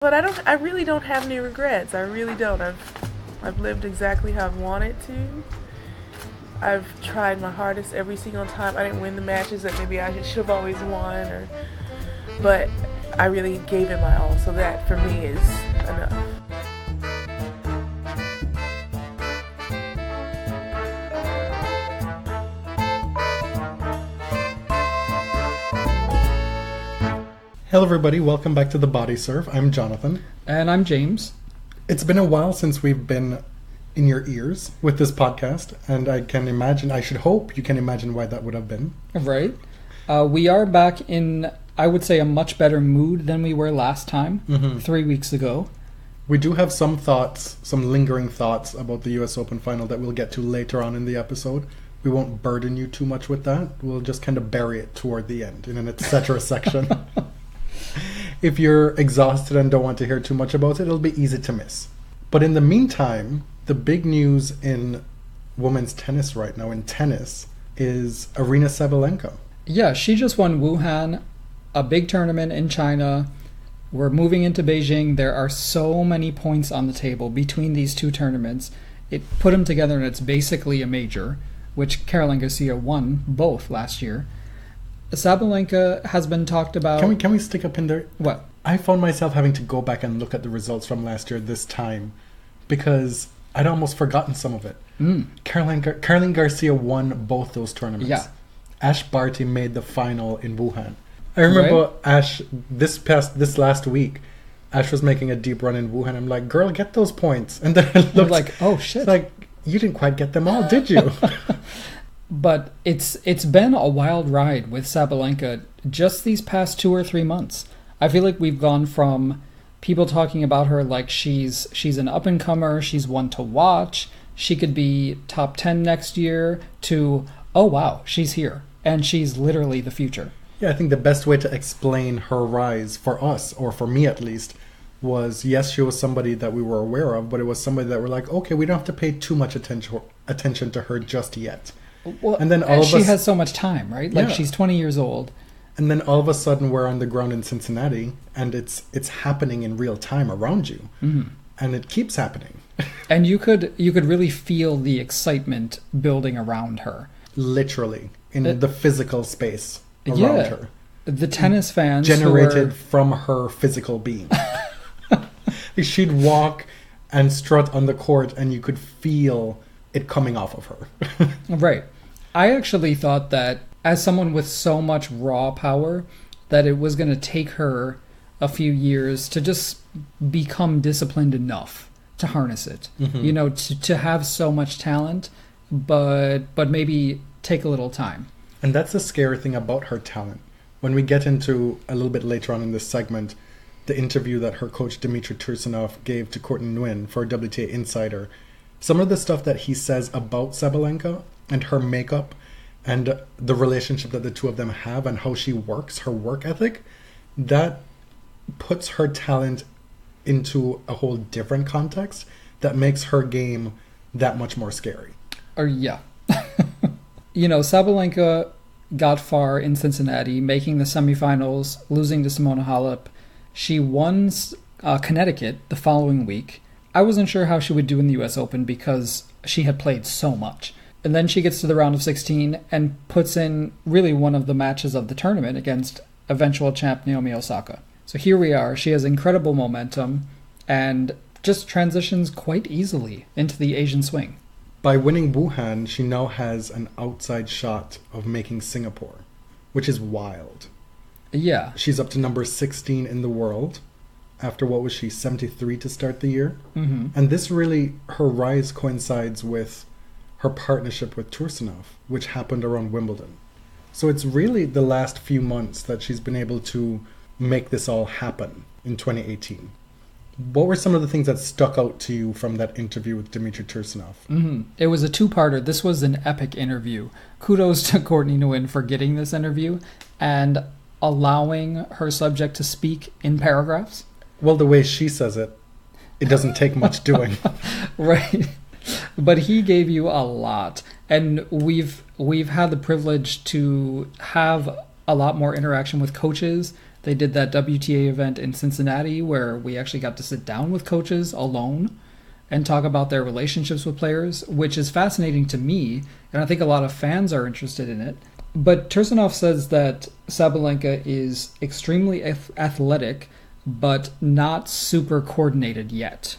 But I really don't have any regrets. I really don't. I've lived exactly how I've wanted to. I've tried my hardest every single time. I didn't win the matches that maybe I should have always won, but I really gave it my all. So that for me is enough. Hello everybody, welcome back to The Body Surf. I'm Jonathan. And I'm James. It's been a while since we've been in your ears with this podcast, and I should hope you can imagine why that would have been. Right. We are back in, I would say, a much better mood than we were last time, 3 weeks ago. We do have some thoughts, some lingering thoughts about the US Open final that we'll get to later on in the episode. We won't burden you too much with that. We'll just kind of bury it toward the end in an etc. section. If you're exhausted and don't want to hear too much about it, it'll be easy to miss. But in the meantime, the big news in women's tennis right now, in tennis, is Aryna Sabalenka. Yeah, she just won Wuhan, a big tournament in China. We're moving into Beijing. There are so many points on the table between these two tournaments. It put them together and it's basically a major, which Caroline Garcia won both last year. Sabalenka has been talked about. Can we stick up in there? What? I found myself having to go back and look at the results from last year this time because I'd almost forgotten some of it. Caroline Garcia won both those tournaments. Yeah. Ash Barty made the final in Wuhan. I remember Ash this last week. Ash was making a deep run in Wuhan. I'm like, girl, get those points. And then I looked like, oh shit! It's like, you didn't quite get them all, did you? But it's been a wild ride with Sabalenka just these past 2 or 3 months. I feel like we've gone from people talking about her like she's an up-and-comer, she's one to watch, she could be top 10 next year, to, oh wow, she's here, and she's literally the future. Yeah, I think the best way to explain her rise for us, or for me at least, was, yes, she was somebody that we were aware of, but it was somebody that we're like, okay, we don't have to pay too much attention to her just yet. Well, and then she has so much time, right? Like, she's 20 years old. And then all of a sudden we're on the ground in Cincinnati, and it's happening in real time around you. And it keeps happening. And you could really feel the excitement building around her. Literally, in the physical space around her. The tennis fans generated from her physical being. She'd walk and strut on the court, and you could feel it coming off of her. Right. I actually thought that as someone with so much raw power, that it was going to take her a few years to just become disciplined enough to harness it. You know, to have so much talent, but maybe take a little time. And that's the scary thing about her talent. When we get into, a little bit later on in this segment, the interview that her coach Dmitry Tursunov gave to Courtney Nguyen for WTA Insider, some of the stuff that he says about Sabalenka and her makeup and the relationship that the two of them have and how she works, her work ethic, that puts her talent into a whole different context that makes her game that much more scary. Yeah. You know, Sabalenka got far in Cincinnati, making the semifinals, losing to Simona Halep. She won Connecticut the following week. I wasn't sure how she would do in the US Open because she had played so much. And then she gets to the round of 16 and puts in really one of the matches of the tournament against eventual champ Naomi Osaka. So here we are. She has incredible momentum and just transitions quite easily into the Asian swing. By winning Wuhan, she now has an outside shot of making Singapore, which is wild. Yeah. She's up to number 16 in the world. After, what was she, 73 to start the year? And this really, her rise coincides with her partnership with Tursunov, which happened around Wimbledon. So it's really the last few months that she's been able to make this all happen in 2018. What were some of the things that stuck out to you from that interview with Dmitry Tursunov? It was a two-parter. This was an epic interview. Kudos to Courtney Nguyen for getting this interview and allowing her subject to speak in paragraphs. Well, the way she says it, it doesn't take much doing. Right. But he gave you a lot. And we've had the privilege to have a lot more interaction with coaches They did that WTA event in Cincinnati where we actually got to sit down with coaches alone and talk about their relationships with players, which is fascinating to me, and I think a lot of fans are interested in it. But Tursunov says that Sabalenka is extremely athletic, but not super coordinated yet.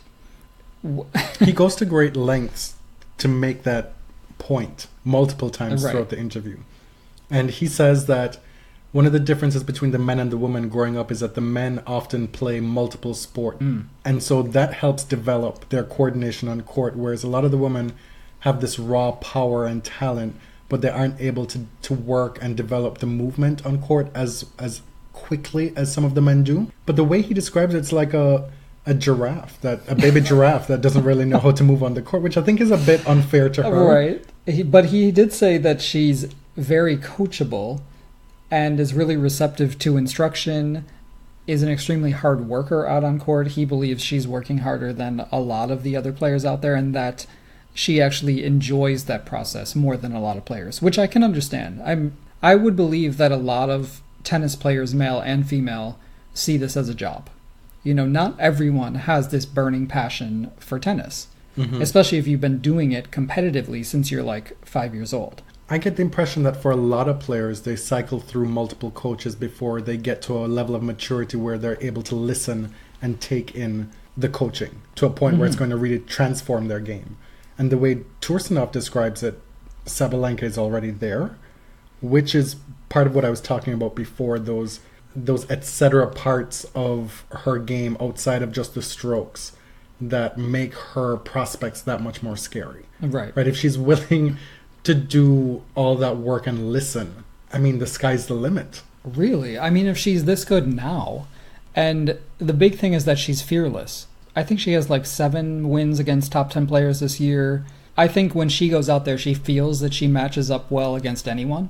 He goes to great lengths to make that point multiple times throughout the interview. And he says that one of the differences between the men and the women growing up is that the men often play multiple sports. And so that helps develop their coordination on court, whereas a lot of the women have this raw power and talent, but they aren't able to work and develop the movement on court as quickly as some of the men do. But the way he describes it's like a baby giraffe that doesn't really know how to move on the court, which I think is a bit unfair to her. Right. But he did say that she's very coachable and is really receptive to instruction, is an extremely hard worker out on court. He believes she's working harder than a lot of the other players out there, and that she actually enjoys that process more than a lot of players, which I can understand. I would believe that a lot of tennis players, male and female, see this as a job. You know, not everyone has this burning passion for tennis, especially if you've been doing it competitively since you're like 5 years old. I get the impression that for a lot of players, they cycle through multiple coaches before they get to a level of maturity where they're able to listen and take in the coaching to a point where it's going to really transform their game. And the way Tursunov describes it, Sabalenka is already there, which is part of what I was talking about before, those etc. parts of her game outside of just the strokes that make her prospects that much more scary. Right. If she's willing to do all that work and listen, I mean, the sky's the limit. Really? I mean, if she's this good now, and the big thing is that she's fearless. I think she has like 7 wins against top 10 players this year. I think when she goes out there, she feels that she matches up well against anyone.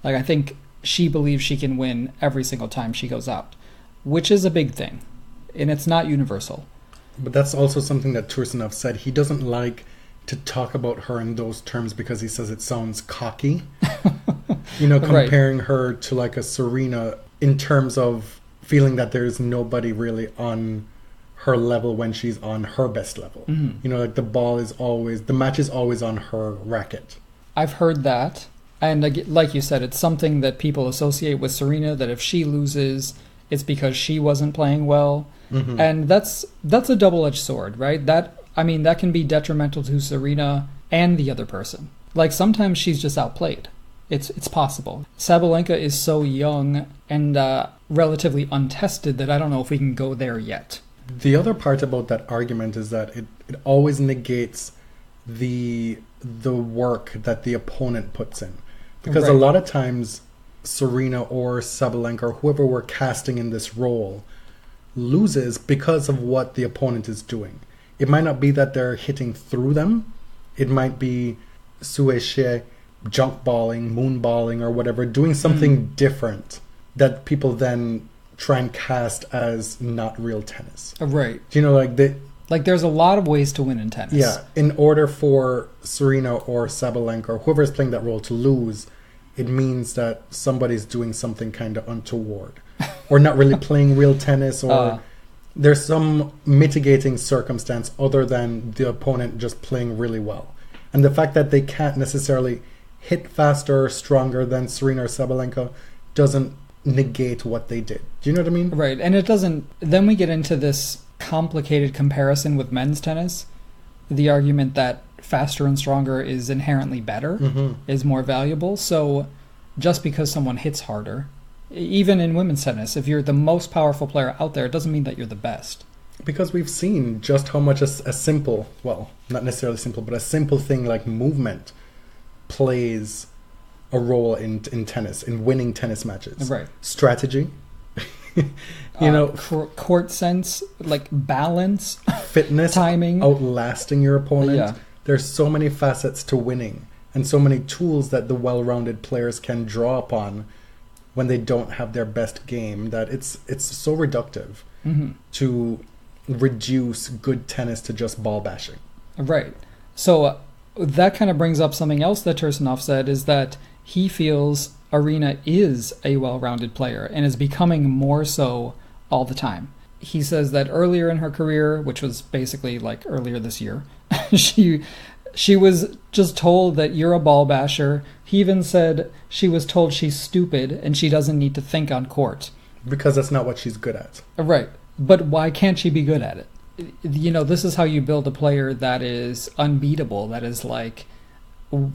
Like, I think she believes she can win every single time she goes out, which is a big thing. And it's not universal. But that's also something that Tursunov said. He doesn't like to talk about her in those terms because he says it sounds cocky. Comparing her to like a Serena in terms of feeling that there's nobody really on her level when she's on her best level. Like the match is always on her racket. I've heard that. And like you said, it's something that people associate with Serena, that if she loses, it's because she wasn't playing well. And that's a double-edged sword, right? That can be detrimental to Serena and the other person. Like, sometimes she's just outplayed. It's possible. Sabalenka is so young and relatively untested that I don't know if we can go there yet. The other part about that argument is that it always negates the work that the opponent puts in. Because a lot of times Serena or Sabalenka or whoever we're casting in this role loses because of what the opponent is doing. It might not be that they're hitting through them. It might be suéché, junk balling, moon balling, or whatever, doing something different that people then try and cast as not real tennis. Right. Like there's a lot of ways to win in tennis. Yeah. In order for Serena or Sabalenka or whoever is playing that role to lose, it means that somebody's doing something kind of untoward. Or not really playing real tennis, or there's some mitigating circumstance other than the opponent just playing really well. And the fact that they can't necessarily hit faster or stronger than Serena or Sabalenka doesn't negate what they did. Do you know what I mean? Right. And it doesn't... Then we get into this complicated comparison with men's tennis. The argument that faster and stronger is inherently better, is more valuable. So just because someone hits harder... Even in women's tennis, if you're the most powerful player out there, it doesn't mean that you're the best. Because we've seen just how much a simple, well, not necessarily simple, but a simple thing like movement plays a role in tennis, in winning tennis matches. Right. Strategy, court sense, like balance, fitness, timing, outlasting your opponent. Yeah. There's so many facets to winning and so many tools that the well-rounded players can draw upon when they don't have their best game, that it's so reductive to reduce good tennis to just ball bashing. Right. So that kind of brings up something else that Tursunov said, is that he feels Aryna is a well-rounded player and is becoming more so all the time. He says that earlier in her career, which was basically like earlier this year, she was just told that you're a ball basher. He even said she was told she's stupid and she doesn't need to think on court. Because that's not what she's good at. Right. But why can't she be good at it? You know, this is how you build a player that is unbeatable, that is like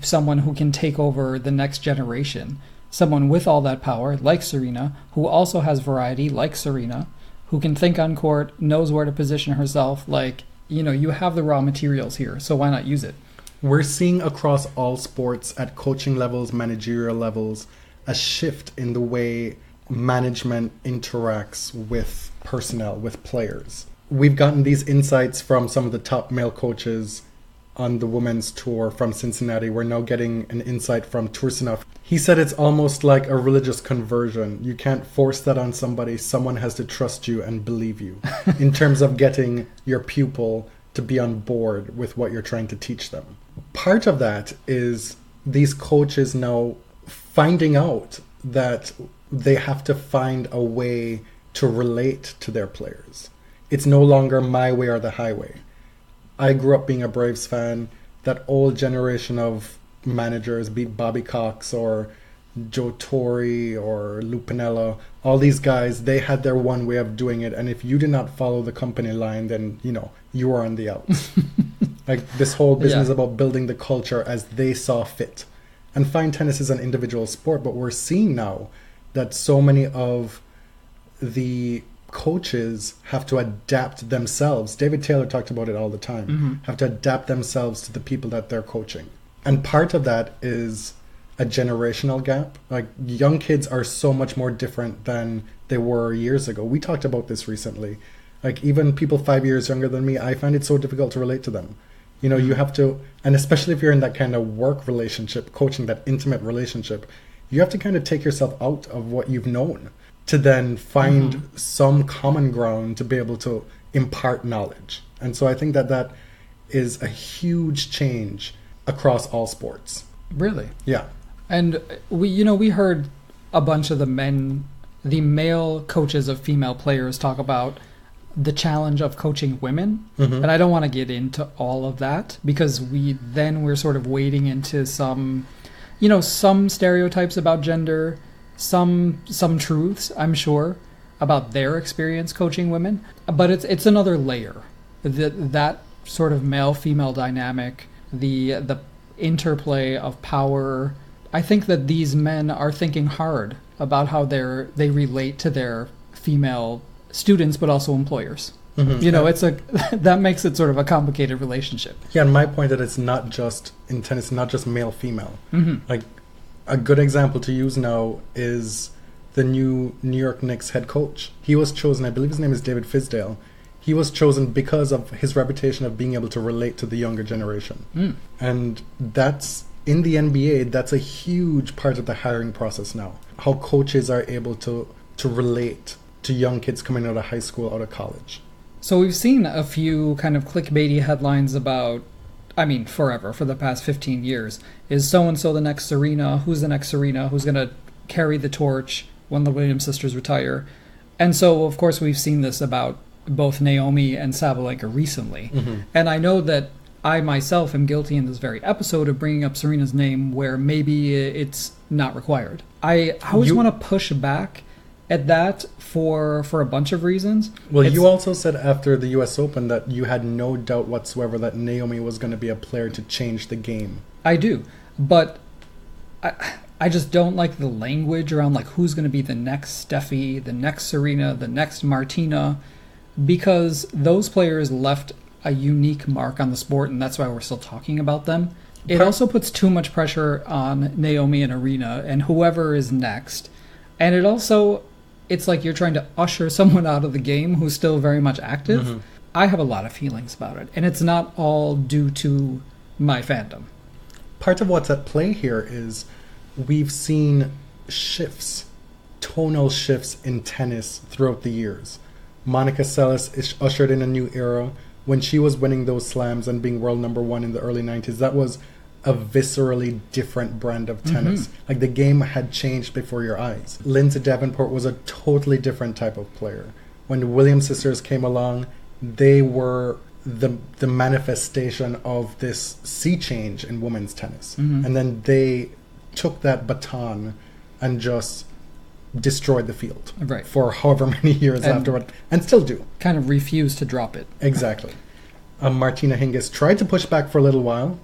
someone who can take over the next generation. Someone with all that power, like Serena, who also has variety, like Serena, who can think on court, knows where to position herself. Like, you know, you have the raw materials here, so why not use it? We're seeing across all sports, at coaching levels, managerial levels, a shift in the way management interacts with personnel, with players. We've gotten these insights from some of the top male coaches on the women's tour from Cincinnati. We're now getting an insight from Tursunov. He said it's almost like a religious conversion. You can't force that on somebody. Someone has to trust you and believe you in terms of getting your pupil to be on board with what you're trying to teach them. Part of that is these coaches now finding out that they have to find a way to relate to their players. It's no longer my way or the highway. I grew up being a Braves fan. That old generation of managers, be it Bobby Cox or Joe Torre or Lou Piniella, all these guys, they had their one way of doing it. And if you did not follow the company line, then, you know, you were on the outs. Like this whole business about building the culture as they saw fit. And fine, tennis is an individual sport, but we're seeing now that so many of the coaches have to adapt themselves. David Taylor talked about it all the time. Have to adapt themselves to the people that they're coaching. And part of that is a generational gap. Like, young kids are so much more different than they were years ago. We talked about this recently. Like, even people 5 years younger than me, I find it so difficult to relate to them. You know, you have to, and especially if you're in that kind of work relationship, coaching, that intimate relationship, you have to kind of take yourself out of what you've known to then find some common ground to be able to impart knowledge. And so I think that that is a huge change across all sports. Really? Yeah. And we heard a bunch of the male coaches of female players talk about the challenge of coaching women. And I don't want to get into all of that because we're sort of wading into some stereotypes about gender, some truths, I'm sure, about their experience coaching women. But it's another layer. That sort of male-female dynamic, the interplay of power. I think that these men are thinking hard about how they relate to their female students, but also employers. You know, that makes it sort of a complicated relationship. Yeah, and my point that it's not just in tennis, not just male-female. Like, a good example to use now is the new New York Knicks head coach. He was chosen, I believe his name is David Fizdale. He was chosen because of his reputation of being able to relate to the younger generation. And that's, in the NBA, that's a huge part of the hiring process now. How coaches are able to relate to young kids coming out of high school, out of college. So we've seen a few kind of clickbaity headlines about, forever, for the past 15 years. Is so-and-so the next Serena? Who's the next Serena? Who's going to carry the torch when the Williams sisters retire? And so, of course, we've seen this about both Naomi and Sabalenka recently. And I know that I myself am guilty in this very episode of bringing up Serena's name where maybe it's not required. I always want to push back at that for a bunch of reasons. Well, you also said after the US Open that you had no doubt whatsoever that Naomi was going to be a player to change the game. I do, but I just don't like the language around like who's going to be the next Steffi, the next Serena, the next Martina, because those players left a unique mark on the sport, and that's why we're still talking about them. It also puts too much pressure on Naomi and Aryna and whoever is next. And it's like you're trying to usher someone out of the game who's still very much active. I have a lot of feelings about it, and it's not all due to my fandom. Part of what's at play here is we've seen shifts, tonal shifts in tennis throughout the years. Monica Seles is ushered in a new era. When she was winning those slams and being world number one in the early 90s, that was a viscerally different brand of tennis. Like the game had changed before your eyes. Lindsay Davenport was a totally different type of player. When the Williams sisters came along, they were the manifestation of this sea change in women's tennis. And then they took that baton and just destroyed the field for however many years afterward, and still do. Kind of refused to drop it. Exactly. Martina Hingis tried to push back for a little while,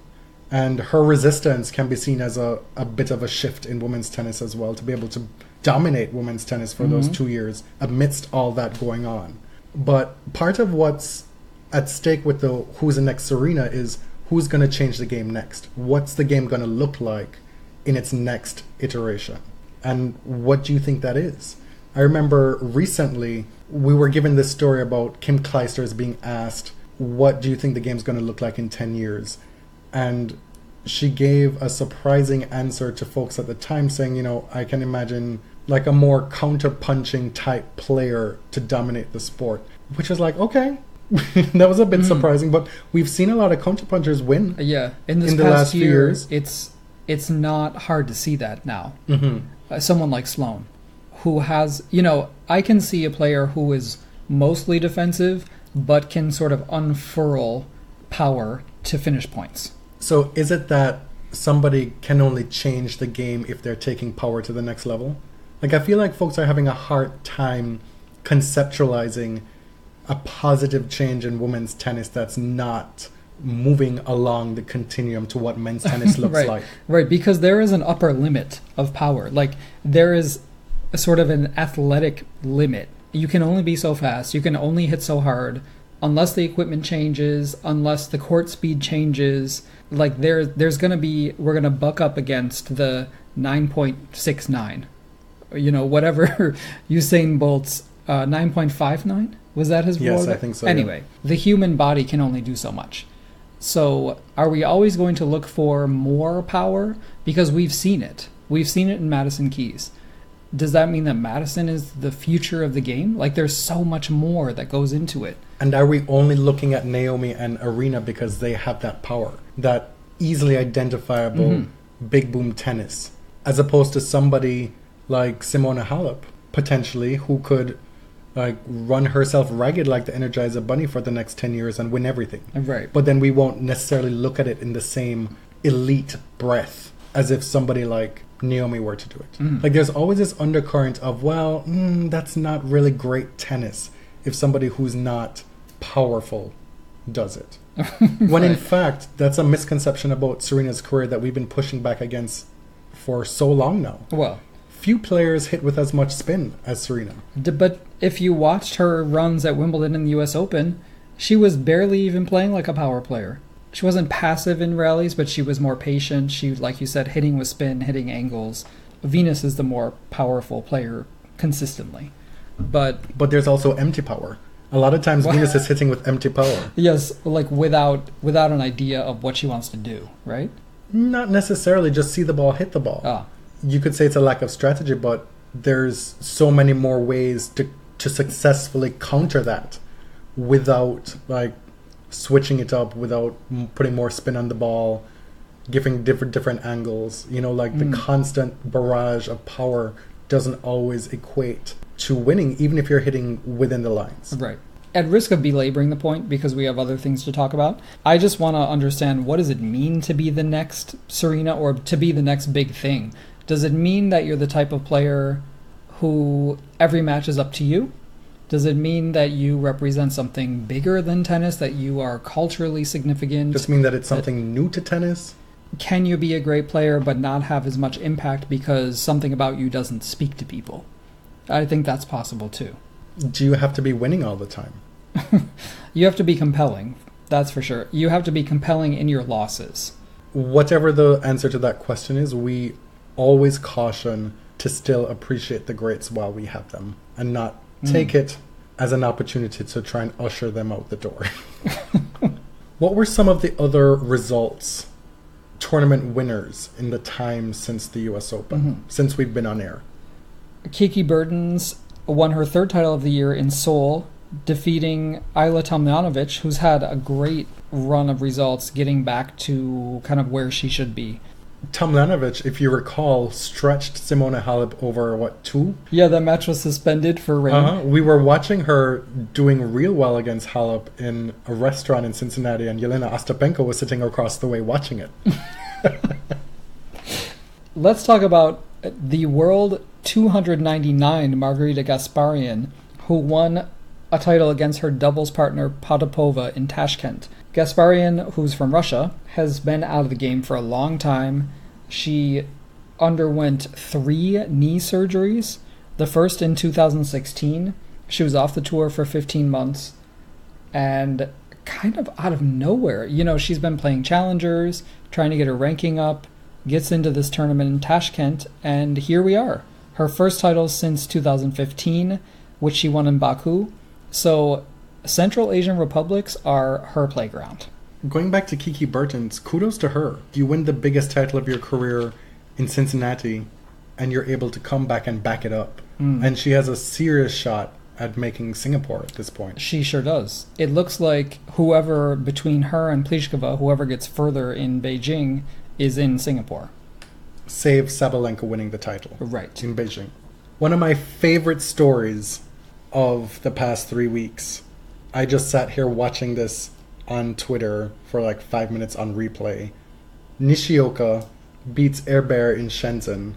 and her resistance can be seen as a bit of a shift in women's tennis as well, to be able to dominate women's tennis for those 2 years amidst all that going on. But part of what's at stake with the who's the next Serena is who's going to change the game next. What's the game going to look like in its next iteration? And what do you think that is? I remember recently we were given this story about Kim Clijsters being asked, what do you think the game's going to look like in 10 years? And she gave a surprising answer to folks at the time saying, you know, I can imagine like a more counter-punching type player to dominate the sport. Which is like, okay, that was a bit surprising, but we've seen a lot of counterpunchers win. Yeah, in the last few years, it's not hard to see that now. Someone like Sloane, who has, you know, I can see a player who is mostly defensive, but can sort of unfurl power to finish points. So is it that somebody can only change the game if they're taking power to the next level? Like, I feel like folks are having a hard time conceptualizing a positive change in women's tennis that's not moving along the continuum to what men's tennis looks like. Right, because there is an upper limit of power. Like, there is a sort of an athletic limit. You can only be so fast, you can only hit so hard, unless the equipment changes, unless the court speed changes. Like, there's going to be, we're going to buck up against the 9.69. You know, whatever Usain Bolt's 9.59? Was that his Yes, world? I think so. Anyway, the human body can only do so much. So are we always going to look for more power? Because we've seen it. We've seen it in Madison Keys. Does that mean that Madison is the future of the game? Like, there's so much more that goes into it. And are we only looking at Naomi and Aryna because they have that power, that easily identifiable big boom tennis, as opposed to somebody like Simona Halep, potentially, who could like run herself ragged like the Energizer Bunny for the next 10 years and win everything. Right. But then we won't necessarily look at it in the same elite breath as if somebody like Naomi were to do it. Like, there's always this undercurrent of, well, that's not really great tennis if somebody who's not powerful does it. When in fact, that's a misconception about Serena's career that we've been pushing back against for so long now. Well, few players hit with as much spin as Serena. But if you watched her runs at Wimbledon and the US Open, she was barely even playing like a power player. She wasn't passive in rallies, but she was more patient. She, like you said, hitting with spin, hitting angles. Venus is the more powerful player consistently. But there's also empty power. A lot of times Venus is hitting with empty power. Yes, like without an idea of what she wants to do, right? Not necessarily, just see the ball, hit the ball. You could say it's a lack of strategy, but there's so many more ways to successfully counter that without like switching it up, without putting more spin on the ball, giving different angles. You know, like the constant barrage of power doesn't always equate to winning, even if you're hitting within the lines. Right. At risk of belaboring the point, because we have other things to talk about, I just want to understand, what does it mean to be the next Serena, or to be the next big thing? Does it mean that you're the type of player who every match is up to you? Does it mean that you represent something bigger than tennis, that you are culturally significant? Does it mean that it's something new to tennis? Can you be a great player but not have as much impact because something about you doesn't speak to people? I think that's possible too. Do you have to be winning all the time? You have to be compelling, that's for sure. You have to be compelling in your losses. Whatever the answer to that question is, we always caution to still appreciate the greats while we have them, and not take it as an opportunity to try and usher them out the door. What were some of the other results, tournament winners, in the time since the US Open, since we've been on air? Kiki Bertens won her third title of the year in Seoul defeating Ayla Tomljanovic, who's had a great run of results, getting back to kind of where she should be. Tomljanovic, if you recall, stretched Simona Halep over, 2? Yeah, that match was suspended for rain. We were watching her doing real well against Halep in a restaurant in Cincinnati, and Yelena Ostapenko was sitting across the way watching it. Let's talk about the World 299 Margarita Gasparian, who won a title against her doubles partner Potapova in Tashkent. Gasparian, who's from Russia, has been out of the game for a long time. She underwent 3 knee surgeries, the first in 2016. She was off the tour for 15 months, and kind of out of nowhere, she's been playing challengers, trying to get her ranking up, gets into this tournament in Tashkent, and here we are. Her first title since 2015, which she won in Baku. So Central Asian republics are her playground. Going back to Kiki Bertens, kudos to her. You win the biggest title of your career in Cincinnati, and you're able to come back and back it up. And she has a serious shot at making Singapore at this point. She sure does. It looks like whoever, between her and Pliskova, whoever gets further in Beijing, is in Singapore. Save Sabalenka winning the title. Right. In Beijing. One of my favorite stories of the past 3 weeks. I just sat here watching this on Twitter for like 5 minutes on replay. Nishioka beats Herbert in Shenzhen,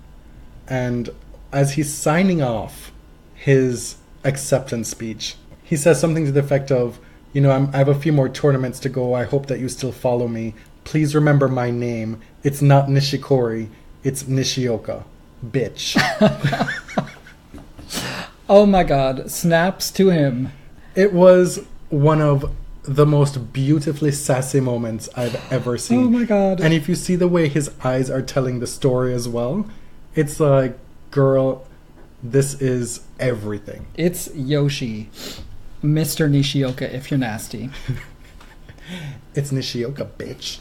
and as he's signing off his acceptance speech, he says something to the effect of, I have a few more tournaments to go. I hope that you still follow me. Please remember my name. It's not Nishikori. It's Nishioka. Bitch. Oh my god. Snaps to him. It was one of the most beautifully sassy moments I've ever seen. Oh my god. And if you see the way his eyes are telling the story as well, it's like, girl, this is everything. It's Yoshi. Mr. Nishioka, if you're nasty. It's Nishioka, bitch.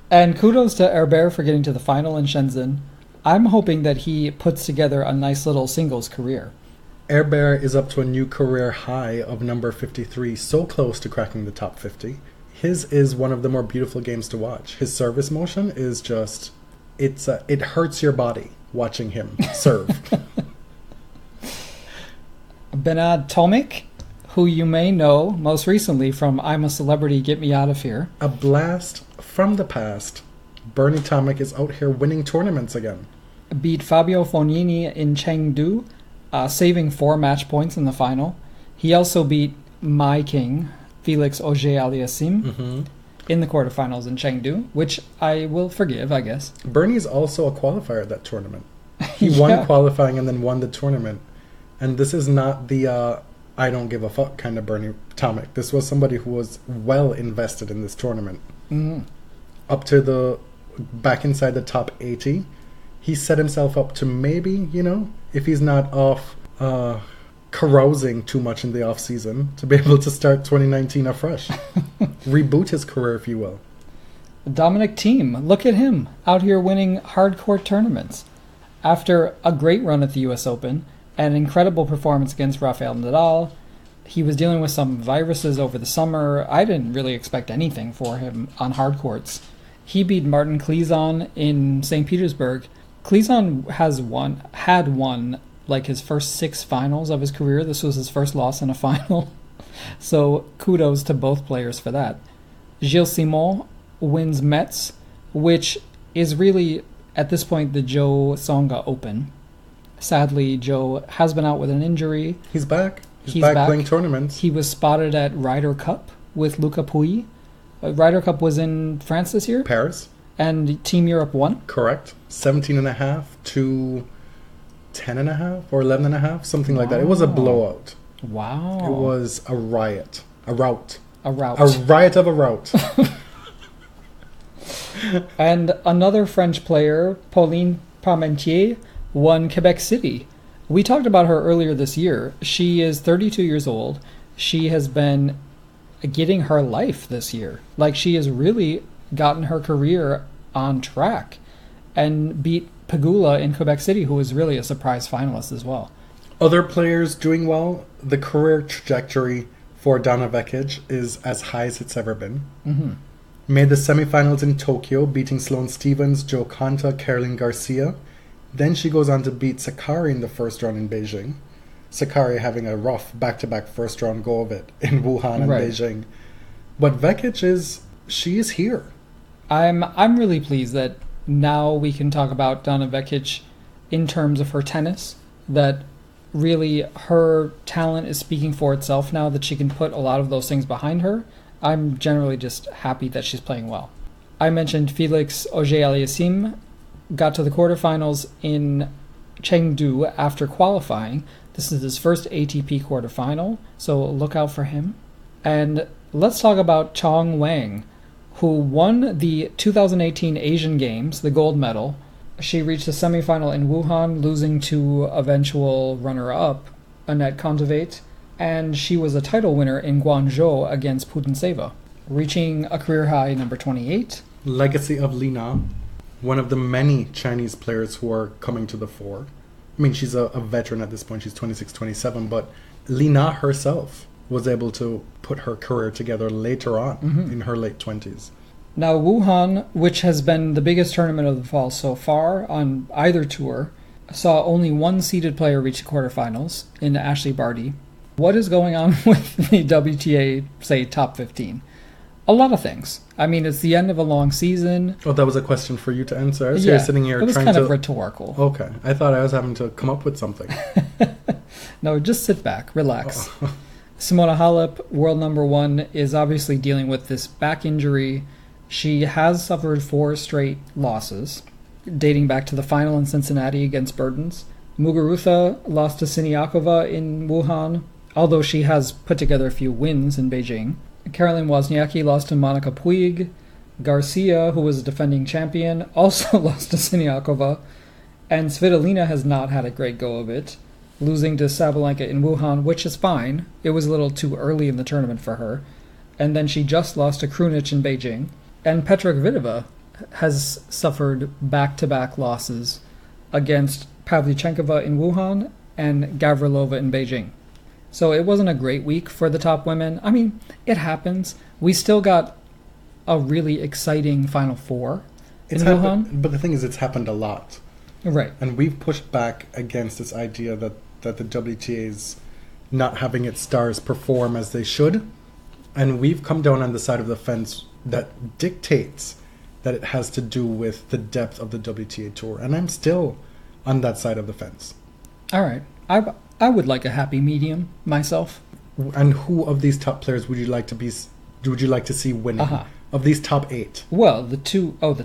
And kudos to Herbert for getting to the final in Shenzhen. I'm hoping that he puts together a nice little singles career. Herbert is up to a new career high of number 53, so close to cracking the top 50. His is one of the more beautiful games to watch. His service motion is just, it hurts your body watching him serve. Benad Tomic, who you may know most recently from I'm a Celebrity, Get Me Out of Here. A blast from the past. Bernie Tomic is out here winning tournaments again. Beat Fabio Fognini in Chengdu, saving 4 match points in the final. He also beat my king, Felix Auger-Aliassime, in the quarterfinals in Chengdu, which I will forgive, I guess. Bernie is also a qualifier at that tournament. He won qualifying and then won the tournament. And this is not the I don't give a fuck kind of Bernie Tomic. This was somebody who was well invested in this tournament. Up to the back inside the top 80. He set himself up to maybe, if he's not off carousing too much in the off season, to be able to start 2019 afresh. Reboot his career, if you will. Dominic Thiem, look at him, out here winning hardcore tournaments. After a great run at the US Open, an incredible performance against Rafael Nadal, he was dealing with some viruses over the summer. I didn't really expect anything for him on hard courts. He beat Martin Klizan in St. Petersburg. Klizan had won like his first 6 finals of his career. This was his first loss in a final. So kudos to both players for that. Gilles Simon wins Metz, which is really, at this point, the Joe Tsonga Open. Sadly, Joe has been out with an injury. He's back. He's back playing tournaments. He was spotted at Ryder Cup with Luca Pouille. Ryder Cup was in France this year? Paris. And Team Europe won? Correct. 17.5 to 10.5 or 11.5, something like that. It was a blowout. Wow. It was a riot. A rout. A rout. A riot of a rout. And another French player, Pauline Parmentier, won Quebec City. We talked about her earlier this year. She is 32 years old. She has been getting her life this year. Like, she has really gotten her career on track and beat Pegula in Quebec City, who was really a surprise finalist as well. Other players doing well, the career trajectory for Donna Vekic is as high as it's ever been. Mm-hmm. Made the semifinals in Tokyo, beating Sloane Stephens, Jo Konta, Caroline Garcia. Then she goes on to beat Sakkari in the first round in Beijing. Sakkari having a rough back-to-back first-round go of it in Wuhan and Beijing. But Vekic she is here. I'm really pleased that now we can talk about Donna Vekic in terms of her tennis, that really her talent is speaking for itself now, that she can put a lot of those things behind her. I'm generally just happy that she's playing well. I mentioned Felix Auger-Aliassime got to the quarterfinals in Chengdu after qualifying. This is his first ATP quarterfinal, so look out for him. And let's talk about Chong Wang, who won the 2018 Asian Games, the gold medal. She reached the semifinal in Wuhan, losing to eventual runner-up Anett Kontaveit, and she was a title winner in Guangzhou against Putintseva, reaching a career high number 28. Legacy of Lina, one of the many Chinese players who are coming to the fore. I mean, she's a veteran at this point, she's 26, 27, but Lina herself was able to put her career together later on in her late 20s. Now, Wuhan, which has been the biggest tournament of the fall so far on either tour, saw only one seeded player reach the quarterfinals in Ashley Barty. What is going on with the WTA, say, top 15? A lot of things. I mean, it's the end of a long season. Oh, that was a question for you to answer. I was here sitting here it was trying kind to... of rhetorical. Okay. I thought I was having to come up with something. No, just sit back, relax. Simona Halep, world number 1, is obviously dealing with this back injury. She has suffered 4 straight losses, dating back to the final in Cincinnati against Burdens. Muguruza lost to Siniakova in Wuhan, although she has put together a few wins in Beijing. Caroline Wozniacki lost to Monica Puig. Garcia, who was a defending champion, also lost to Siniakova. And Svitolina has not had a great go of it, losing to Sabalenka in Wuhan, which is fine. It was a little too early in the tournament for her. And then she just lost to Krunic in Beijing. And Petra Kvitova has suffered back-to-back losses against Pavlyuchenkova in Wuhan and Gavrilova in Beijing. So it wasn't a great week for the top women. I mean, it happens. We still got a really exciting Final Four in Wuhan. But the thing is, it's happened a lot. Right. And we've pushed back against this idea that the WTA is not having its stars perform as they should. And we've come down on the side of the fence that dictates that it has to do with the depth of the WTA Tour. And I'm still on that side of the fence. All right. I would like a happy medium myself. And who of these top players would you like to see winning? Of these top 8? Well, the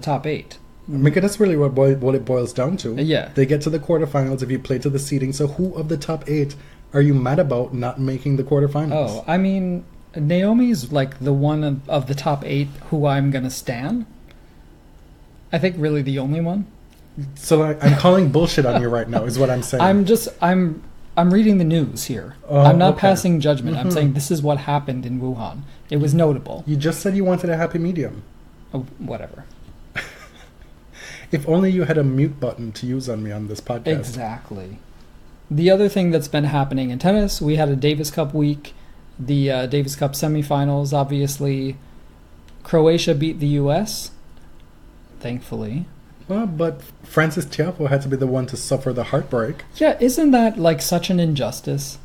top 8. I mean, that's really what it boils down to. Yeah. They get to the quarterfinals if you play to the seeding. So who of the top 8 are you mad about not making the quarterfinals? Oh, I mean, Naomi's like the one of the top 8 who I'm going to stan. I think really the only one. So I'm calling bullshit on you right now is what I'm saying. I'm reading the news here. I'm not passing judgment. I'm saying this is what happened in Wuhan. It was notable. You just said you wanted a happy medium. Oh, whatever. If only you had a mute button to use on me on this podcast. Exactly. The other thing that's been happening in tennis, we had a Davis Cup week. The Davis Cup semifinals, obviously. Croatia beat the U.S., thankfully. Well, but Francis Tiafoe had to be the one to suffer the heartbreak. Yeah, isn't that like such an injustice?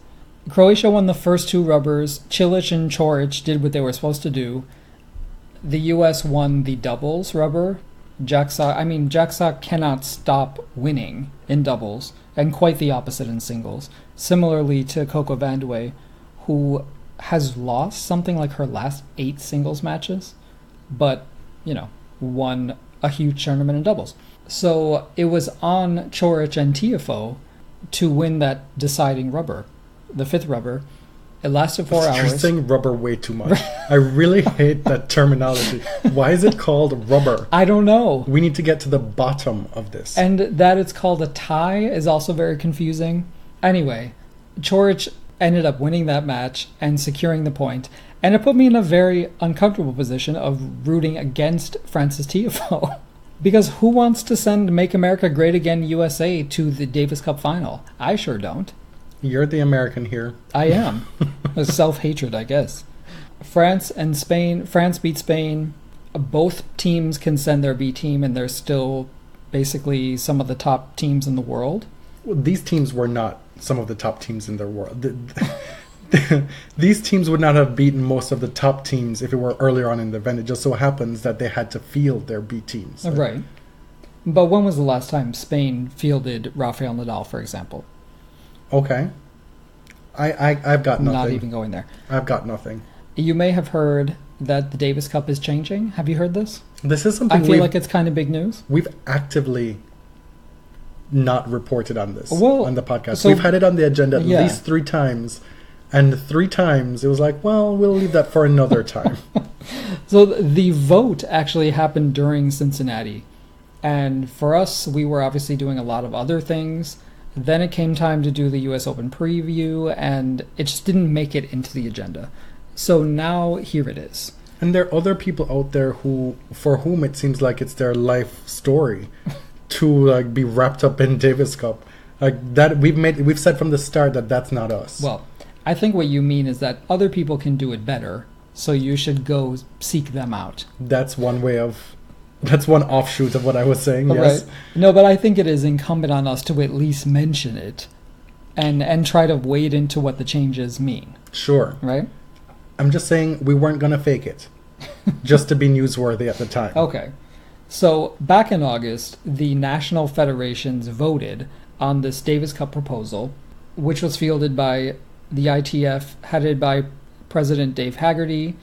Croatia won the first 2 rubbers. Cilic and Coric did what they were supposed to do. The U.S. won the doubles rubber. Jack Sock cannot stop winning in doubles, and quite the opposite in singles. Similarly to Coco Vandeweghe, who has lost something like her last 8 singles matches, but, won a huge tournament in doubles. So it was on Coric and Tiafoe to win that deciding rubber, the 5th rubber. It lasted 4 hours. You're saying rubber way too much. I really hate that terminology. Why is it called rubber? I don't know. We need to get to the bottom of this. And that it's called a tie is also very confusing. Anyway, Coric ended up winning that match and securing the point. And it put me in a very uncomfortable position of rooting against Francis Tiafoe. Because who wants to send Make America Great Again USA to the Davis Cup final? I sure don't. You're the American here. I am. Self-hatred, I guess. France beat Spain. Both teams can send their B team, and they're still basically some of the top teams in the world. Well, these teams were not some of the top teams in the world. These teams would not have beaten most of the top teams if it were earlier on in the event. It just so happens that they had to field their B teams. Right. But when was the last time Spain fielded Rafael Nadal, for example? Okay. I've got nothing. Not even going there. I've got nothing. You may have heard that the Davis Cup is changing. Have you heard this? This is something I feel like it's kind of big news. We've actively not reported on this on the podcast. So, we've had it on the agenda at least 3 times. And 3 times it was like, well, we'll leave that for another time. So the vote actually happened during Cincinnati. And for us, we were obviously doing a lot of other things. Then it came time to do the US Open preview, and it just didn't make it into the agenda. So now here it is. And there are other people out there for whom it seems like it's their life story to be wrapped up in Davis Cup. Like that, we've said from the start that that's not us. Well, I think what you mean is that other people can do it better, so you should go seek them out. That's one offshoot of what I was saying. Yes. Right. No, but I think it is incumbent on us to at least mention it and try to wade into what the changes mean. Sure. Right? I'm just saying we weren't going to fake it just to be newsworthy at the time. Okay. So back in August, the national federations voted on this Davis Cup proposal, which was fielded by the ITF, headed by President Dave Haggerty.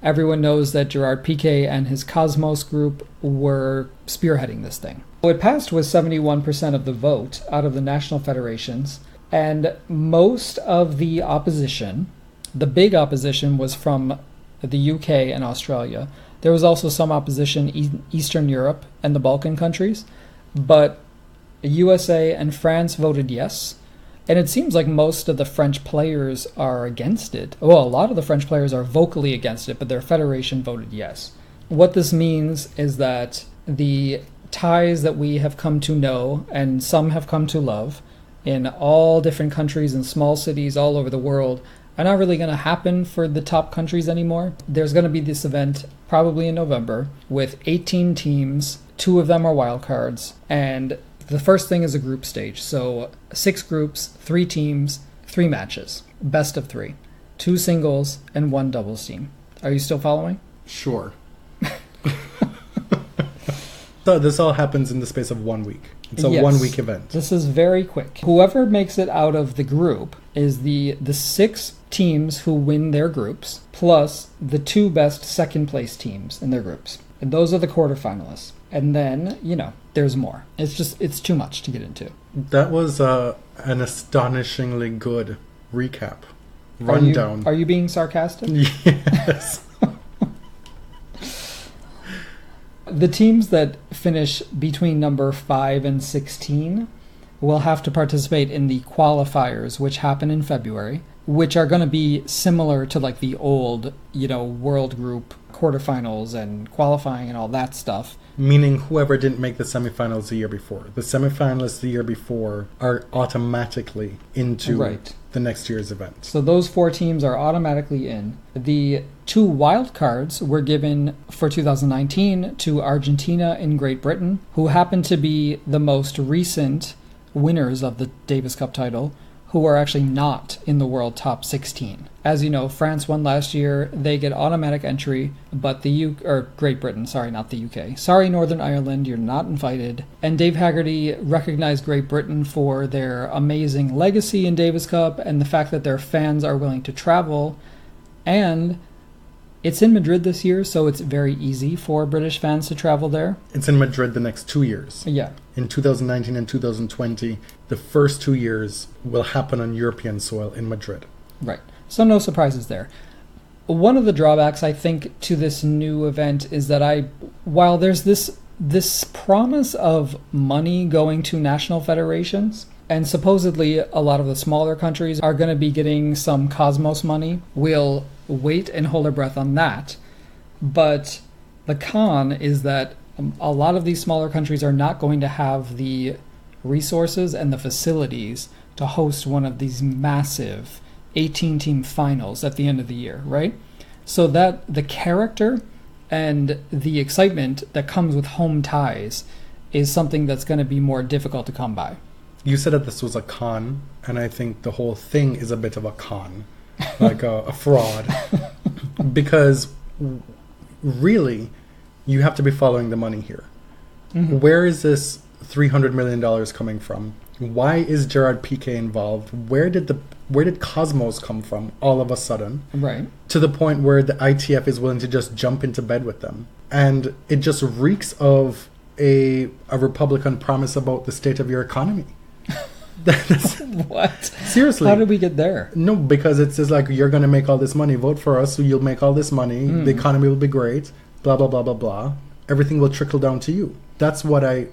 Everyone knows that Gerard Piqué and his Cosmos group were spearheading this thing. What passed was 71% of the vote out of the national federations, and most of the opposition, the big opposition, was from the UK and Australia. There was also some opposition in Eastern Europe and the Balkan countries, but the USA and France voted yes. And it seems like most of the French players are against it. Well, a lot of the French players are vocally against it, but their federation voted yes. What this means is that the ties that we have come to know, and some have come to love, in all different countries and small cities all over the world, are not really going to happen for the top countries anymore. There's going to be this event probably in November with 18 teams. 2 of them are wildcards, and the first thing is a group stage. So 6 groups, 3 teams, 3 matches, best of 3, 2 singles and 1 doubles team. Are you still following? Sure. So this all happens in the space of 1 week. It's a 1 week event. This is very quick. Whoever makes it out of the group is the 6 teams who win their groups, plus the 2 best second place teams in their groups. And those are the quarterfinalists. And then, there's more. It's too much to get into. That was an astonishingly good recap. Rundown. Are you being sarcastic? Yes. The teams that finish between number 5 and 16 will have to participate in the qualifiers, which happen in February, which are going to be similar to like the old, world group quarterfinals and qualifying and all that stuff. Meaning whoever didn't make the semifinals the year before. The semifinalists the year before are automatically into the next year's event. So those 4 teams are automatically in. The 2 wild cards were given for 2019 to Argentina and Great Britain, who happen to be the most recent winners of the Davis Cup title, who are actually not in the world top 16. As you know, France won last year. They get automatic entry, but Great Britain, sorry, not the UK. Sorry, Northern Ireland, you're not invited. And Dave Haggerty recognized Great Britain for their amazing legacy in Davis Cup and the fact that their fans are willing to travel. And it's in Madrid this year, so it's very easy for British fans to travel there. It's in Madrid the next 2 years. Yeah. In 2019 and 2020, the first 2 years will happen on European soil in Madrid. Right. So no surprises there. One of the drawbacks, I think, to this new event is that while there's this promise of money going to national federations, and supposedly a lot of the smaller countries are going to be getting some Cosmos money, we'll wait and hold our breath on that. But the con is that a lot of these smaller countries are not going to have the resources and the facilities to host one of these massive 18-team finals at the end of the year, right? So that the character and the excitement that comes with home ties is something that's going to be more difficult to come by. You said that this was a con, and I think the whole thing is a bit of a con, like a fraud. Because really, you have to be following the money here. Mm-hmm. Where is this $300 million coming from? Why is Gerard Piqué involved? Where did Cosmos come from all of a sudden? Right. To the point where the ITF is willing to just jump into bed with them. And it just reeks of a Republican promise about the state of your economy. What? Seriously. How did we get there? No, because it's just like, you're going to make all this money. Vote for us, so you'll make all this money. The economy will be great. Blah, blah, blah, blah, blah. Everything will trickle down to you. That's what I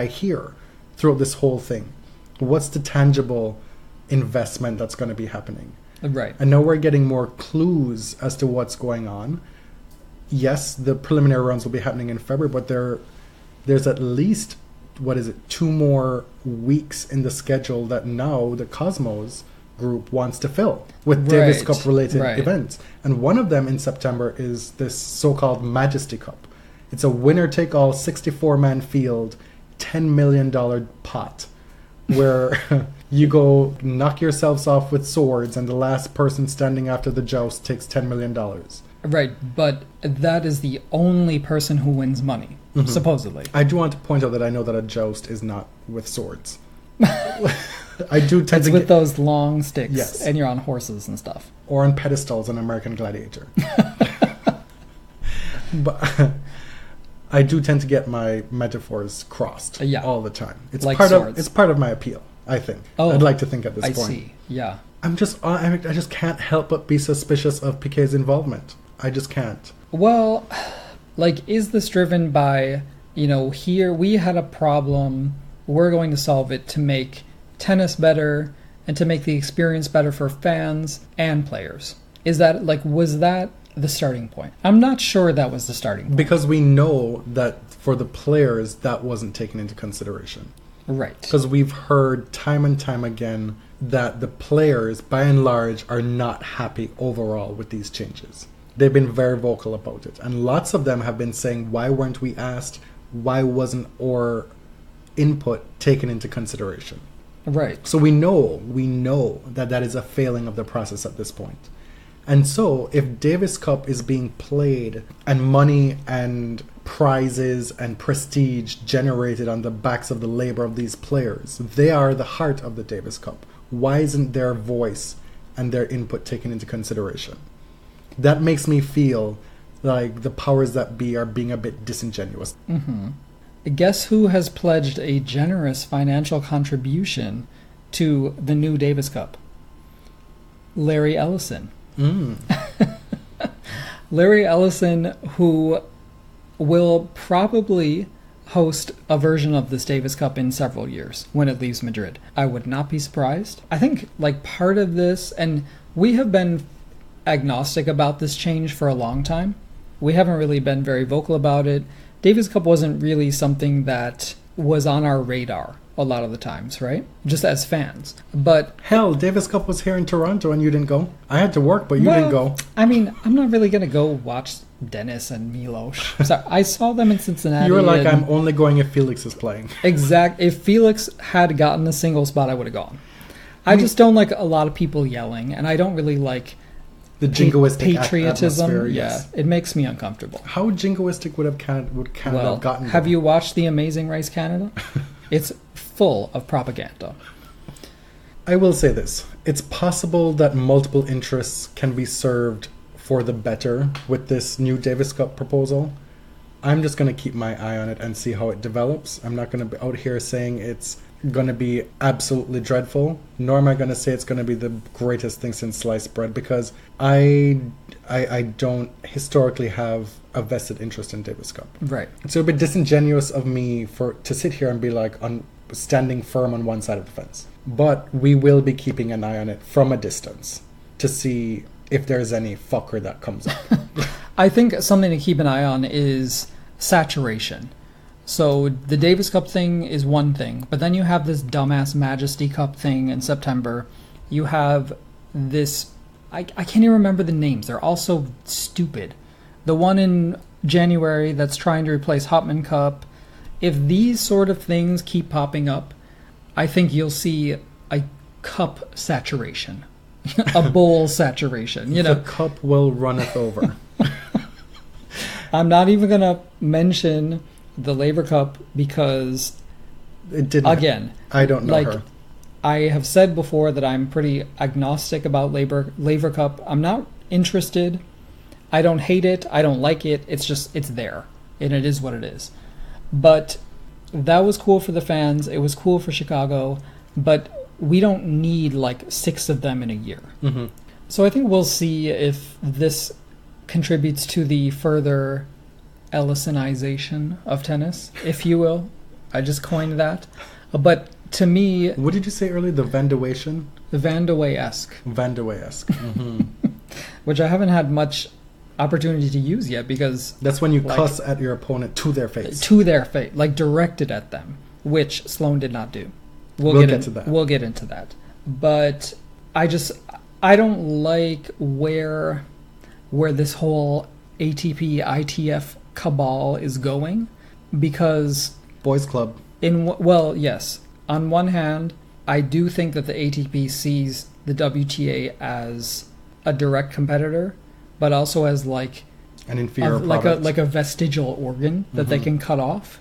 hear throughout this whole thing. What's the tangible investment that's going to be happening? Right. I know we're getting more clues as to what's going on. Yes, the preliminary rounds will be happening in February, but there's at least, 2 more weeks in the schedule that now the Cosmos group wants to fill with Davis Cup related events. And one of them in September is this so-called Majesty Cup. It's a winner-take-all 64-man field, $10 million pot, where you go knock yourselves off with swords, and the last person standing after the joust takes $10 million. Right, but that is the only person who wins money, supposedly. I do want to point out that I know that a joust is not with swords. I do tend it's with those long sticks, yes, and you're on horses and stuff. Or on pedestals on American Gladiator. But I do tend to get my metaphors crossed all the time. It's like it's part of my appeal, I think. Oh, I'd like to think at this point. I see. Yeah. I just can't help but be suspicious of Piqué's involvement. I just can't. Well, like, is this driven by, here we had a problem, we're going to solve it to make tennis better and to make the experience better for fans and players? Is that, was that the starting point? I'm not sure that was the starting point. Because we know that for the players, that wasn't taken into consideration. Right. Because we've heard time and time again that the players, by and large, are not happy overall with these changes. They've been very vocal about it. And lots of them have been saying, why weren't we asked? Why wasn't our input taken into consideration? Right. So we know that is a failing of the process at this point. And so if Davis Cup is being played and money and prizes and prestige generated on the backs of the labor of these players, they are the heart of the Davis Cup. Why isn't their voice and their input taken into consideration? That makes me feel like the powers that be are being a bit disingenuous. Mm-hmm. Guess who has pledged a generous financial contribution to the new Davis Cup? Larry Ellison. Larry Ellison, who will probably host a version of this Davis Cup in several years when it leaves Madrid. I would not be surprised. I think part of this, and we have been agnostic about this change for a long time. We haven't really been very vocal about it. Davis Cup wasn't really something that was on our radar a lot of the times, right? Just as fans. But hell, Davis Cup was here in Toronto and you didn't go. I had to work, but you didn't go. I mean, I'm not really going to go watch Dennis and Milos. So I saw them in Cincinnati. You were like, I'm only going if Felix is playing. Exact. If Felix had gotten the single spot, I would have gone. I just don't like a lot of people yelling, and I don't really like the jingoistic patriotism. Atmosphere, yeah, yes. It makes me uncomfortable. How jingoistic would Canada have gotten? Have you watched The Amazing Race Canada? It's full of propaganda. I will say this. It's possible that multiple interests can be served for the better with this new Davis Cup proposal. I'm just going to keep my eye on it and see how it develops. I'm not going to be out here saying it's going to be absolutely dreadful, nor am I going to say it's going to be the greatest thing since sliced bread, because I don't historically have a vested interest in Davis Cup. Right. So it would be disingenuous of me to sit here and be standing firm on one side of the fence. But we will be keeping an eye on it from a distance to see if there's any fucker that comes up. I think something to keep an eye on is saturation. So the Davis Cup thing is one thing, but then you have this dumbass Majesty Cup thing in September. You have this, I can't even remember the names. They're all so stupid. The one in January that's trying to replace Hopman Cup. If these sort of things keep popping up, I think you'll see a cup saturation, a bowl saturation. You know, the cup will runneth over. I'm not even going to mention the Laver Cup because, it didn't. Again, I don't know her. I have said before that I'm pretty agnostic about Laver Cup. I'm not interested. I don't hate it. I don't like it. It's just, it's there. And it is what it is. But that was cool for the fans. It was cool for Chicago. But we don't need like 6 of them in a year. Mm-hmm. So I think we'll see if this contributes to the further Ellisonization of tennis, if you will. I just coined that. But to me... What did you say earlier? The Vandawation? The Van de Wey-esque. Van de Wey-esque. Mm-hmm. Which I haven't had much opportunity to use yet because... That's when you cuss at your opponent to their face. To their face. Like directed at them. Which Sloane did not do. We'll get to that. We'll get into that. But I don't like where this whole ATP ITF cabal is going, because boys club. Well, yes. On one hand, I do think that the ATP sees the WTA as a direct competitor, but also as like an inferior product. like a vestigial organ that they can cut off.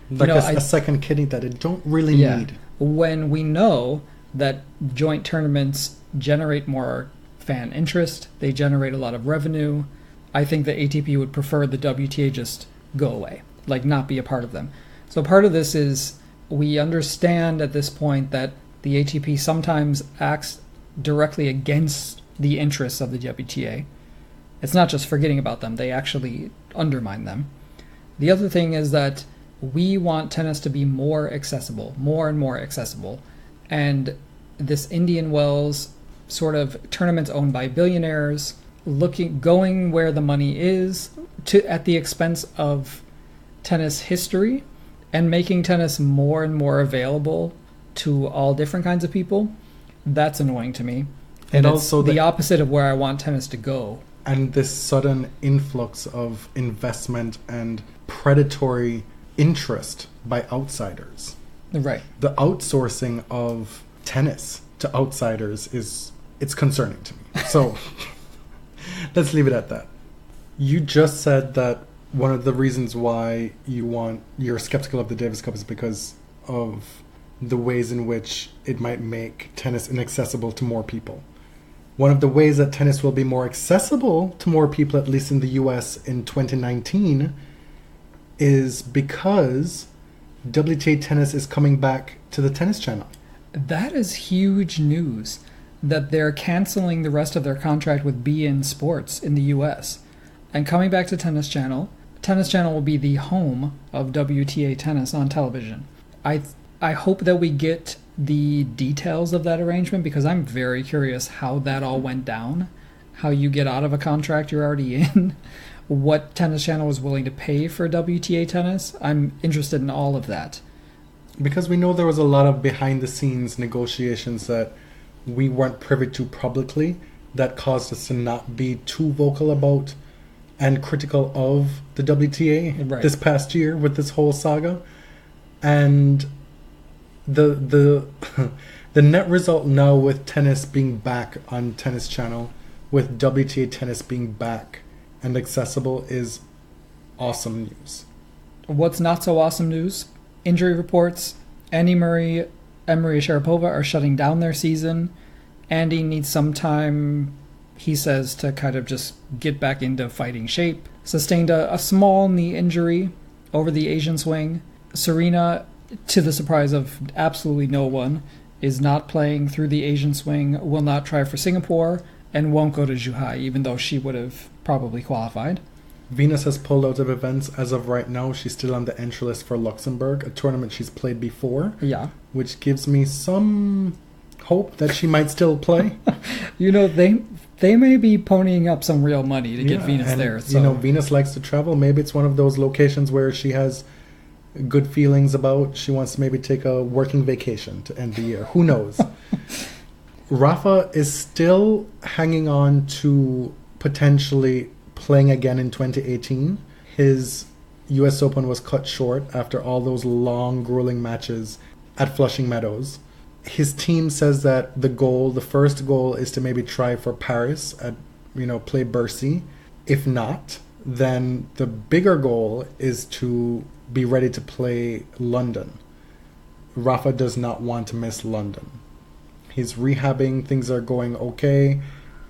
Like a second kidney that it don't really need. When we know that joint tournaments generate more fan interest, they generate a lot of revenue, I think the ATP would prefer the WTA just go away, like not be a part of them. So part of this is we understand at this point that the ATP sometimes acts directly against the interests of the WTA. It's not just forgetting about them, they actually undermine them. The other thing is that we want tennis to be more accessible, more and more accessible. And this Indian Wells sort of tournaments owned by billionaires, going where the money is at the expense of tennis history, and making tennis more and more available to all different kinds of people, that's annoying to me. And it's also the opposite of where I want tennis to go. And this sudden influx of investment and predatory interest by outsiders. Right. The outsourcing of tennis to outsiders it's concerning to me. So let's leave it at that. You just said that one of the reasons why you're skeptical of the Davis Cup is because of the ways in which it might make tennis inaccessible to more people. One of the ways that tennis will be more accessible to more people, at least in the US in 2019, is because WTA tennis is coming back to the Tennis Channel. That is huge news, that they're canceling the rest of their contract with beIN Sports in the US and coming back to Tennis Channel. Tennis Channel will be the home of WTA tennis on television. I hope that we get the details of that arrangement, because I'm very curious how that all went down, how you get out of a contract you're already in, what Tennis Channel was willing to pay for WTA tennis. I'm interested in all of that. Because we know there was a lot of behind-the-scenes negotiations that we weren't privy to publicly that caused us to not be too vocal about and critical of the WTA this past year with this whole saga. And the net result now with tennis being back on Tennis Channel, with WTA tennis being back and accessible, is awesome news. What's not so awesome news? Injury reports. Andy Murray and Maria Sharapova are shutting down their season. Andy needs some time, he says, to kind of just get back into fighting shape. Sustained a small knee injury over the Asian swing. Serena, to the surprise of absolutely no one, is not playing through the Asian swing, will not try for Singapore, and won't go to Zhuhai, even though she would have probably qualified. Venus has pulled out of events as of right now. She's still on the entry list for Luxembourg, a tournament she's played before. Yeah. Which gives me some hope that she might still play. You know, they may be ponying up some real money to get Venus there. So. You know, Venus likes to travel. Maybe it's one of those locations where she has good feelings about. She wants to maybe take a working vacation to end the year. Who knows? Rafa is still hanging on to potentially playing again in 2018. His US Open was cut short after all those long, grueling matches at Flushing Meadows. His team says that the first goal is to maybe try for Paris at, play Bercy. If not, then the bigger goal is to be ready to play London. Rafa does not want to miss London. He's rehabbing, things are going okay.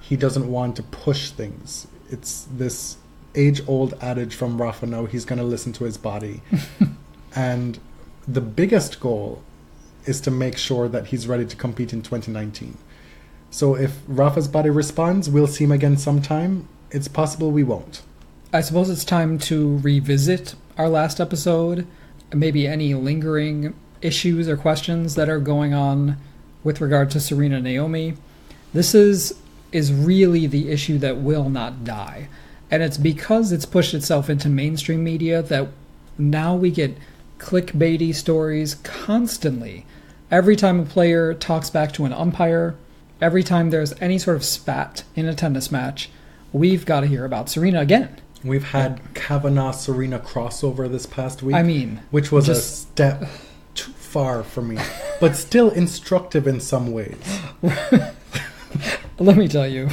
He doesn't want to push things. It's this age-old adage from Rafa now, he's going to listen to his body. And the biggest goal is to make sure that he's ready to compete in 2019. So if Rafa's body responds, we'll see him again sometime. It's possible we won't. I suppose it's time to revisit our last episode, maybe any lingering issues or questions that are going on with regard to Serena and Naomi. This is really the issue that will not die. And it's because it's pushed itself into mainstream media that now we get clickbaity stories constantly. Every time a player talks back to an umpire, every time there's any sort of spat in a tennis match, we've got to hear about Serena again. We've had Kavanaugh-Serena crossover this past week. I mean, which was a step too far for me, but still instructive in some ways. Let me tell you,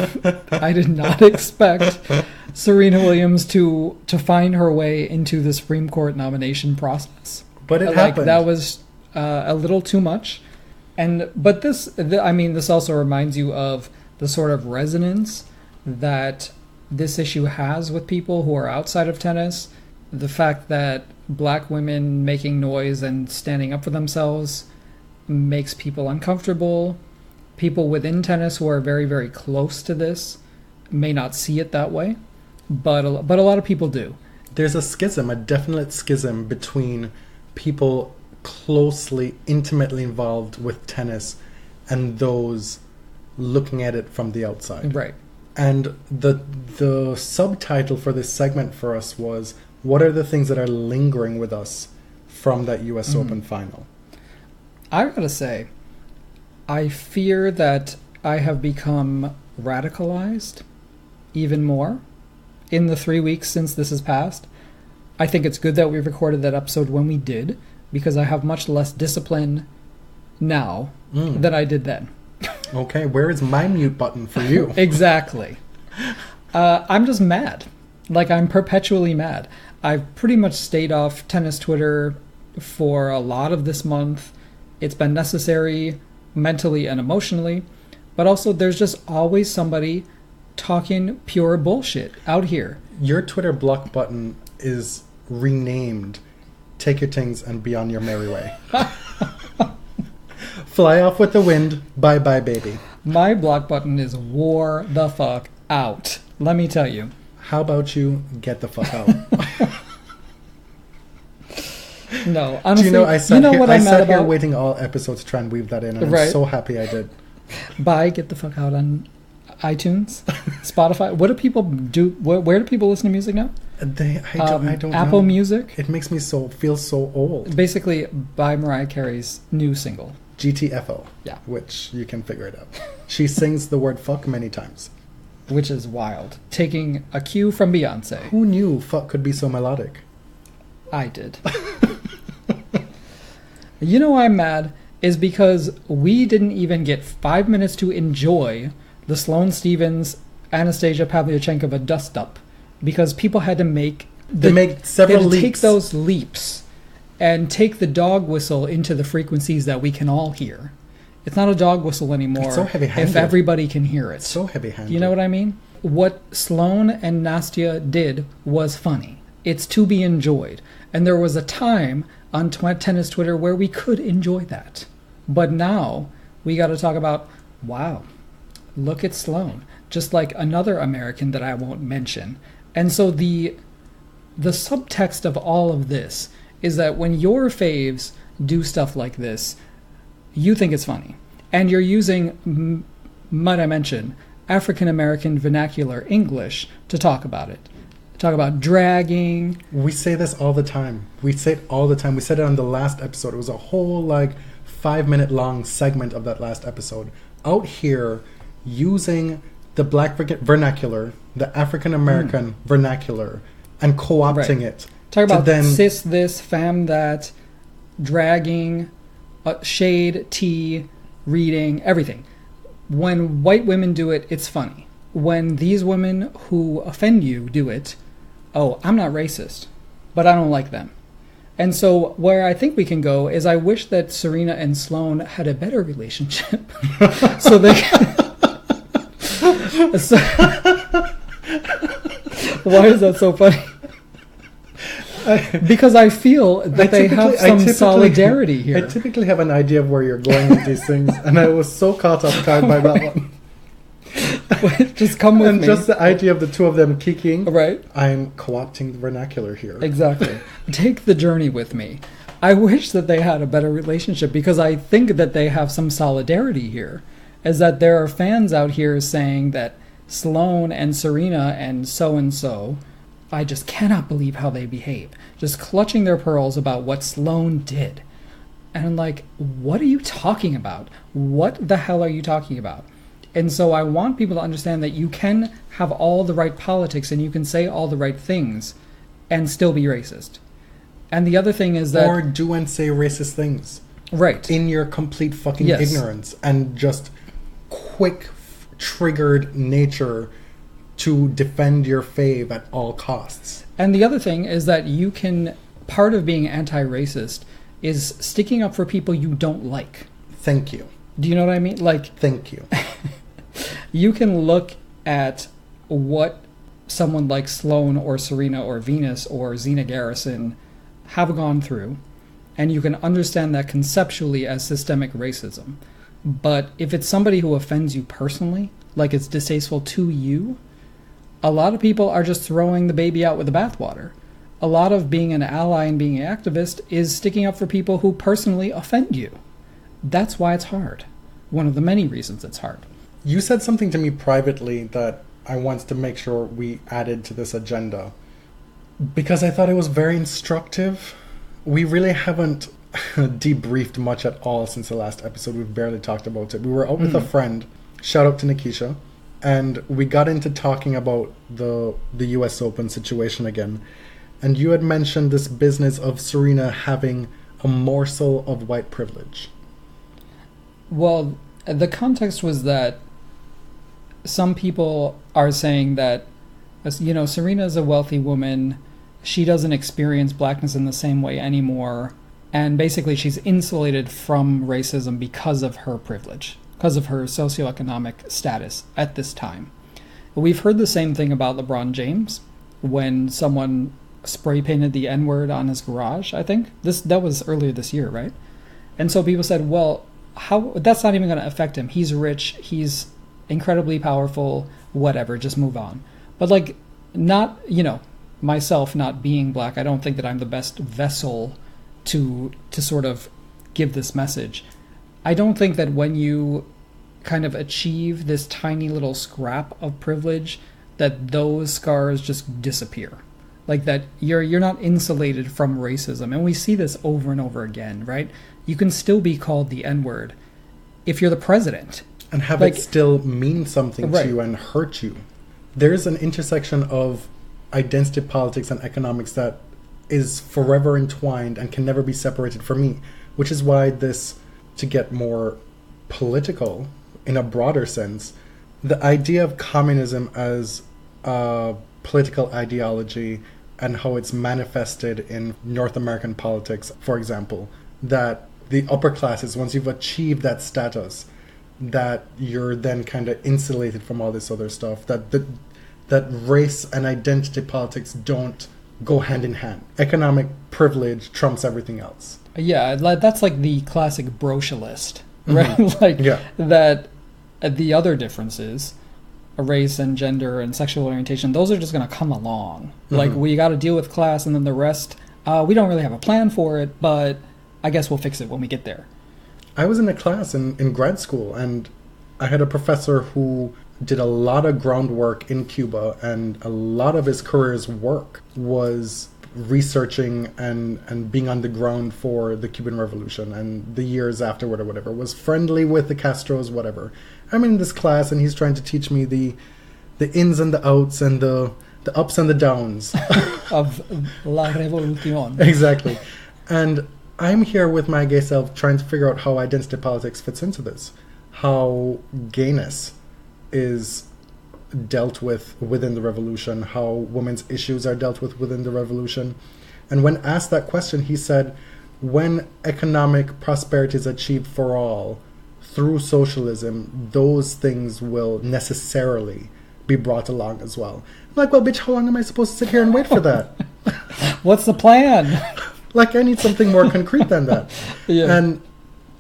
I did not expect Serena Williams to find her way into the Supreme Court nomination process. But it happened. That was a little too much. But this also reminds you of the sort of resonance that this issue has with people who are outside of tennis. The fact that black women making noise and standing up for themselves makes people uncomfortable. People within tennis who are very, very close to this may not see it that way, but a lot of people do. There's a definite schism between people closely, intimately involved with tennis and those looking at it from the outside. Right. And the subtitle for this segment for us was, what are the things that are lingering with us from that US Open final? I gotta say, I fear that I have become radicalized even more in the 3 weeks since this has passed. I think it's good that we recorded that episode when we did, because I have much less discipline now than I did then. Okay, where is my mute button for you? Exactly. I'm just mad. I'm perpetually mad. I've pretty much stayed off tennis Twitter for a lot of this month. It's been necessary mentally and emotionally, but also there's just always somebody talking pure bullshit out here. Your Twitter block button is renamed Take Your Things and Be On Your Merry Way. Fly off with the wind. Bye bye, baby. My block button is wore the fuck out. Let me tell you. How about you get the fuck out? No, honestly, do you know, I sat about? Here waiting all episodes to try and weave that in, and right. I'm so happy I did. Bye, get the fuck out on iTunes, Spotify. What do people do? Where do people listen to music now? I don't Apple know. Music. It makes me feel so old. Basically, by Mariah Carey's new single. GTFO. Yeah. Which you can figure it out. She sings the word fuck many times. Which is wild. Taking a cue from Beyonce. Who knew fuck could be so melodic? I did. You know why I'm mad? Is because we didn't even get 5 minutes to enjoy the Sloane Stephens Anastasia Pavlyuchenkova dust up, because people had to make several leaps. Take those leaps and take the dog whistle into the frequencies that we can all hear. It's not a dog whistle anymore. It's so heavy-handed. If everybody can hear it. It's so heavy-handed. You know what I mean? What Sloane and Nastia did was funny. It's to be enjoyed. And there was a time on tennis Twitter where we could enjoy that. But now we got to talk about, wow, look at Sloane. Just like another American that I won't mention. And so the subtext of all of this is that when your faves do stuff like this, you think it's funny. And you're using, might I mention, African American vernacular English to talk about it. talk about dragging. We say this all the time. We say it all the time. We said it on the last episode. It was a whole 5-minute long segment of that last episode. Out here, using the black vernacular, the African American vernacular, and co-opting it. Talk about cis this, femme that, dragging, shade, tea, reading, everything. When white women do it, it's funny. When these women who offend you do it, oh, I'm not racist, but I don't like them. And so where I think we can go is I wish that Serena and Sloane had a better relationship. So they so, why is that so funny? Because I feel that they have some solidarity here. I typically have an idea of where you're going with these things, and I was so caught off guard by that one. Just come with me. And just the idea of the two of them kicking. Right. I'm co-opting the vernacular here. Exactly. Take the journey with me. I wish that they had a better relationship because I think that they have some solidarity here. Is that there are fans out here saying that Sloane and Serena and so, I just cannot believe how they behave. Just clutching their pearls about what Sloane did. And I'm like, what are you talking about? What the hell are you talking about? And so I want people to understand that you can have all the right politics and you can say all the right things and still be racist. And the other thing is that... Or do and say racist things. Right. In your complete fucking ignorance and just quick triggered nature to defend your fave at all costs. And the other thing is that you can... Part of being anti-racist is sticking up for people you don't like. Thank you. Do you know what I mean? Thank you. You can look at what someone like Sloane or Serena or Venus or Xena Garrison have gone through, and you can understand that conceptually as systemic racism. But if it's somebody who offends you personally, like it's distasteful to you, a lot of people are just throwing the baby out with the bathwater. A lot of being an ally and being an activist is sticking up for people who personally offend you. That's why it's hard. One of the many reasons it's hard. You said something to me privately that I want to make sure we added to this agenda because I thought it was very instructive. We really haven't debriefed much at all since the last episode. We've barely talked about it. We were out with a friend, shout out to Nikisha, and we got into talking about the US Open situation again. And you had mentioned this business of Serena having a morsel of white privilege. Well, the context was that some people are saying that, you know, Serena is a wealthy woman. She doesn't experience blackness in the same way anymore. And basically she's insulated from racism because of her privilege, because of her socioeconomic status at this time. We've heard the same thing about LeBron James when someone spray painted the N-word on his garage, I think. That was earlier this year, right? And so people said, well, how that's not even going to affect him. He's rich, he's incredibly powerful, whatever, just move on. But not, myself not being black, I don't think that I'm the best vessel to sort of give this message. I don't think that when you kind of achieve this tiny little scrap of privilege that those scars just disappear. Like that you're not insulated from racism. And we see this over and over again, right? You can still be called the N-word if you're the president. And have it still mean something to you and hurt you. There's an intersection of identity politics and economics that is forever entwined and can never be separated from me. Which is why this, to get more political in a broader sense, the idea of communism as a political ideology and how it's manifested in North American politics, for example, that the upper classes, once you've achieved that status, that you're then kind of insulated from all this other stuff, that race and identity politics don't go hand in hand. Economic privilege trumps everything else. Yeah, that's like the classic brochure list, right? That the other differences, race and gender and sexual orientation, those are just going to come along. We got to deal with class, and then the rest, we don't really have a plan for it, but I guess we'll fix it when we get there. I was in a class in grad school, and I had a professor who did a lot of groundwork in Cuba, and a lot of his career's work was researching and being on the ground for the Cuban Revolution and the years afterward or whatever, was friendly with the Castros, whatever. I'm in this class and he's trying to teach me the ins and the outs and the ups and the downs of La Revolución. Exactly. And I'm here with my gay self trying to figure out how identity politics fits into this, how gayness is dealt with within the revolution, how women's issues are dealt with within the revolution. And when asked that question, he said, when economic prosperity is achieved for all through socialism, those things will necessarily be brought along as well. I'm like, well, bitch, how long am I supposed to sit here and wait for that? What's the plan? Like, I need something more concrete than that. Yeah. And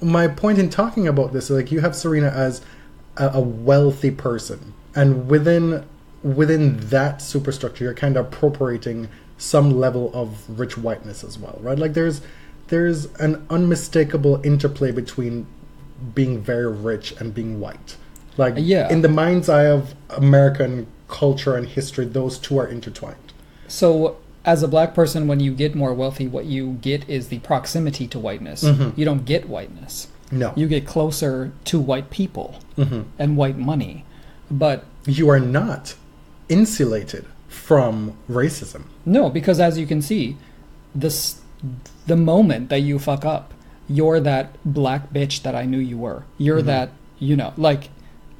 my point in talking about this, like, you have Serena as a wealthy person, and within that superstructure, you're kind of appropriating some level of rich whiteness as well, right? Like, there's an unmistakable interplay between being very rich and being white. Like, in the mind's eye of American culture and history, those two are intertwined. So, as a black person, when you get more wealthy, what you get is the proximity to whiteness. Mm-hmm. You don't get whiteness. No. You get closer to white people and white money. But you are not insulated from racism. No, because as you can see, the moment that you fuck up, you're that black bitch that I knew you were. You're that, like,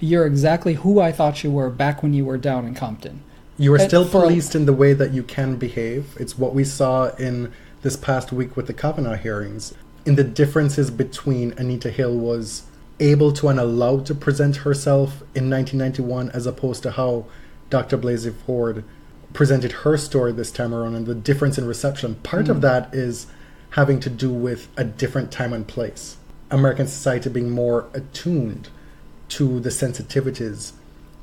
you're exactly who I thought you were back when you were down in Compton. You are still policed in the way that you can behave. It's what we saw in this past week with the Kavanaugh hearings. In the differences between Anita Hill was able to and allowed to present herself in 1991 as opposed to how Dr. Blasey Ford presented her story this time around, and the difference in reception. Part of that is having to do with a different time and place. American society being more attuned to the sensitivities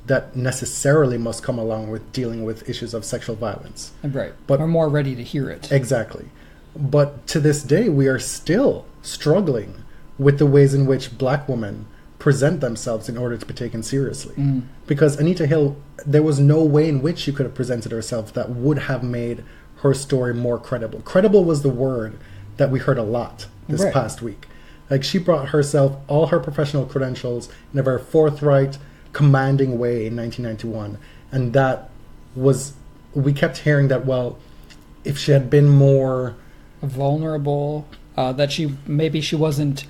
that necessarily must come along with dealing with issues of sexual violence. Right. But we're more ready to hear it. Exactly. But to this day, we are still struggling with the ways in which black women present themselves in order to be taken seriously. Because Anita Hill, there was no way in which she could have presented herself that would have made her story more credible. Credible was the word that we heard a lot this past week. Like, she brought herself, all her professional credentials, in a very forthright, commanding way in 1991. And that was, we kept hearing that, well, if she had been more vulnerable, that she wasn't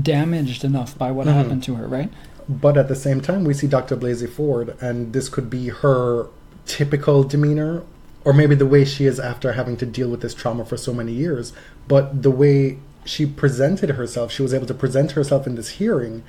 damaged enough by what happened to her, right? But at the same time, we see Dr. Blasey Ford, and this could be her typical demeanor, or maybe the way she is after having to deal with this trauma for so many years. But the way she presented herself, she was able to present herself in this hearing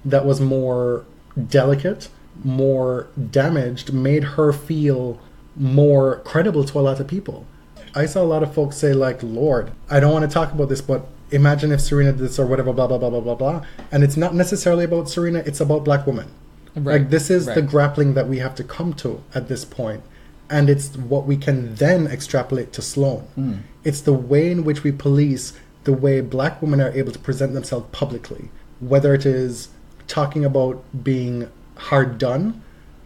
that was more delicate, more damaged, made her feel more credible to a lot of people. I saw a lot of folks say, like, Lord, I don't want to talk about this, but imagine if Serena did this or whatever, blah, blah, blah, blah, blah, blah. And it's not necessarily about Serena, it's about black women. Right. Like, this is the grappling that we have to come to at this point. And it's what we can then extrapolate to Sloane. It's the way in which we police the way black women are able to present themselves publicly. Whether it is talking about being hard done,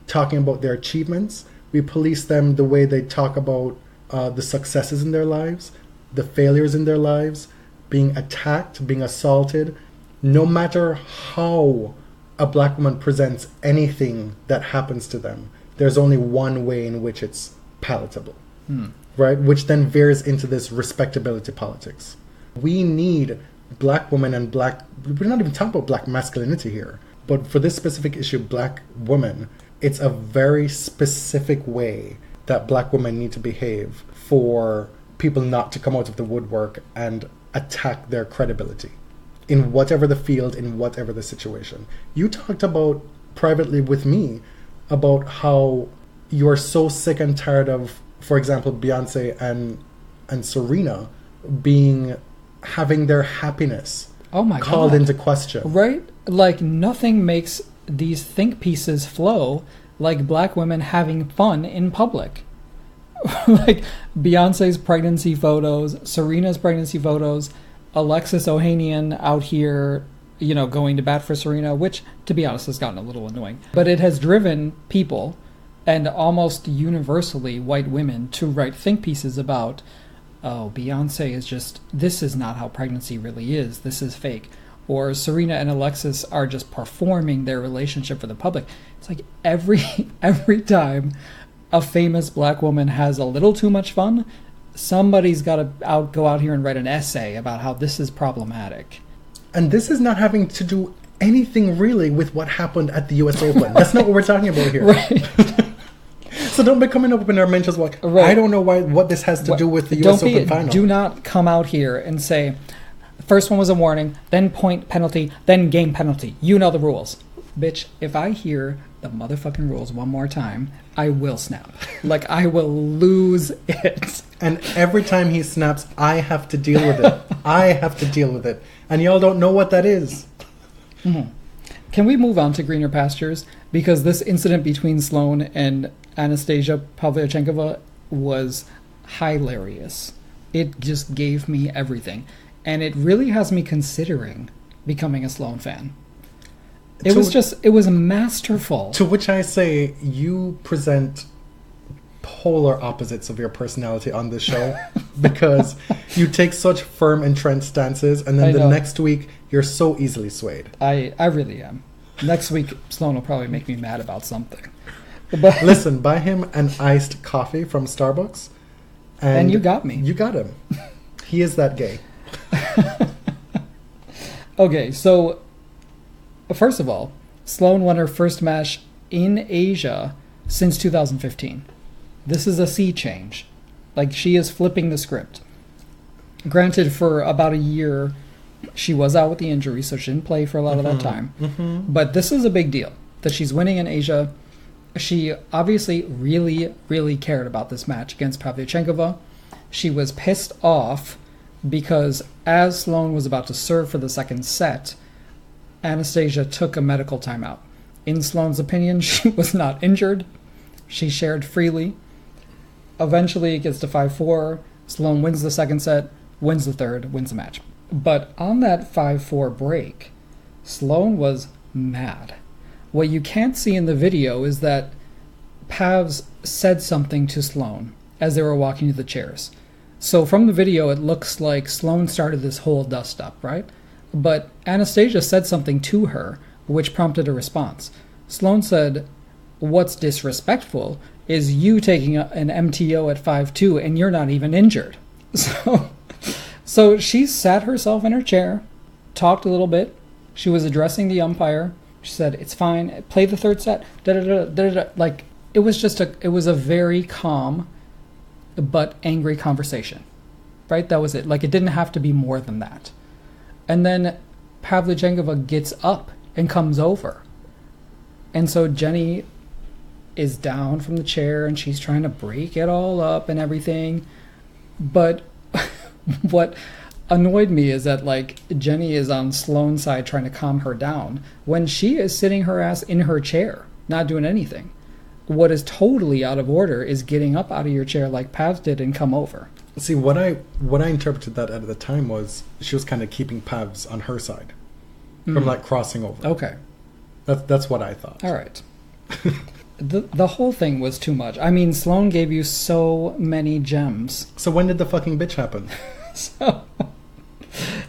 talking about their achievements, we police them the way they talk about the successes in their lives, the failures in their lives, being attacked, being assaulted. No matter how a black woman presents anything that happens to them, there's only one way in which it's palatable, right? Which then veers into this respectability politics. We need black women and we're not even talking about black masculinity here, but for this specific issue, black women, it's a very specific way that black women need to behave for people not to come out of the woodwork and attack their credibility in whatever the field, in whatever the situation. You talked about privately with me about how you're so sick and tired of, for example, Beyonce and Serena having their happiness called into question. Right? Like, nothing makes these think pieces flow like black women having fun in public. Like Beyonce's pregnancy photos, Serena's pregnancy photos, Alexis Ohanian out here going to bat for Serena, which, to be honest, has gotten a little annoying. But it has driven people, and almost universally white women, to write think pieces about, oh, Beyonce is just, this is not how pregnancy really is. This is fake. Or Serena and Alexis are just performing their relationship for the public. It's like every time a famous black woman has a little too much fun, somebody's got to go out here and write an essay about how this is problematic. And this is not having to do anything really with what happened at the US Open. That's not what we're talking about here. Right. So don't be coming up in our mentions like, right. I don't know what this has to do with the US Open final. Do not come out here and say, first one was a warning, then point penalty, then game penalty. You know the rules. Bitch, if I hear the motherfucking rules one more time, I will snap. Like, I will lose it. And every time he snaps, I have to deal with it. I have to deal with it. And y'all don't know what that is. Mm-hmm. Can we move on to greener pastures? Because this incident between Sloane and Anastasia Pavlyuchenkova was hilarious. It just gave me everything. And it really has me considering becoming a Sloane fan. It was masterful. To which I say, you present polar opposites of your personality on this show because you take such firm, entrenched stances, and then the next week, you're so easily swayed. I really am. Next week, Sloane will probably make me mad about something. But listen, buy him an iced coffee from Starbucks. And you got me. You got him. He is that gay. Okay, so first of all, Sloane won her first match in Asia since 2015. This is a sea change. Like, she is flipping the script. Granted, for about a year, she was out with the injury, so she didn't play for a lot of that time. Mm-hmm. But this is a big deal, that she's winning in Asia. She obviously really, really cared about this match against Pavlyuchenkova. She was pissed off because as Sloane was about to serve for the second set, Anastasia took a medical timeout. In Sloane's opinion, she was not injured. She shared freely. Eventually, it gets to 5-4. Sloane wins the second set, wins the third, wins the match. But on that 5-4 break, Sloane was mad. What you can't see in the video is that Pavs said something to Sloane as they were walking to the chairs. So from the video, it looks like Sloane started this whole dust-up, right? But Anastasia said something to her, which prompted a response. Sloane said, "What's disrespectful is you taking an MTO at 5-2 and you're not even injured." So she sat herself in her chair, talked a little bit. She was addressing the umpire. She said, "It's fine. Play the third set." Like, it was a very calm but angry conversation, right? That was it. Like, it didn't have to be more than that. And then Pavlyuchenkova gets up and comes over. And so Jenny is down from the chair and she's trying to break it all up and everything. But what annoyed me is that, like, Jenny is on Sloane's side trying to calm her down when she is sitting her ass in her chair, not doing anything. What is totally out of order is getting up out of your chair like Pavs did and come over. See, what I interpreted that at the time was she was kind of keeping Pavs on her side from, like, crossing over. Okay. That's what I thought. All right. The whole thing was too much. I mean, Sloane gave you so many gems. So when did the fucking bitch happen? So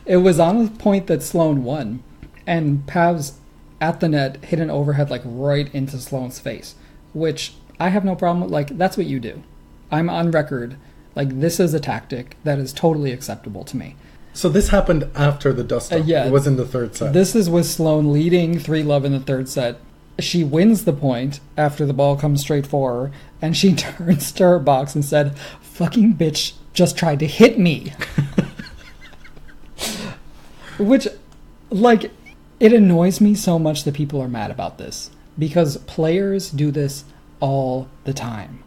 it was on the point that Sloane won, and Pavs at the net hit an overhead, like, right into Sloane's face, which I have no problem with. Like, that's what you do. I'm on record. Like, this is a tactic that is totally acceptable to me. So this happened after the dust-up. Yeah. It was in the third set. This is with Sloane leading 3-love in the third set. She wins the point after the ball comes straight for her, and she turns to her box and said, "Fucking bitch just tried to hit me." Which, like, it annoys me so much that people are mad about this, because players do this all the time.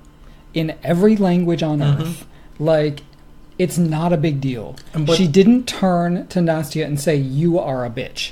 In every language on earth. Like, it's not a big deal. She didn't turn to Nastia and say, "You are a bitch."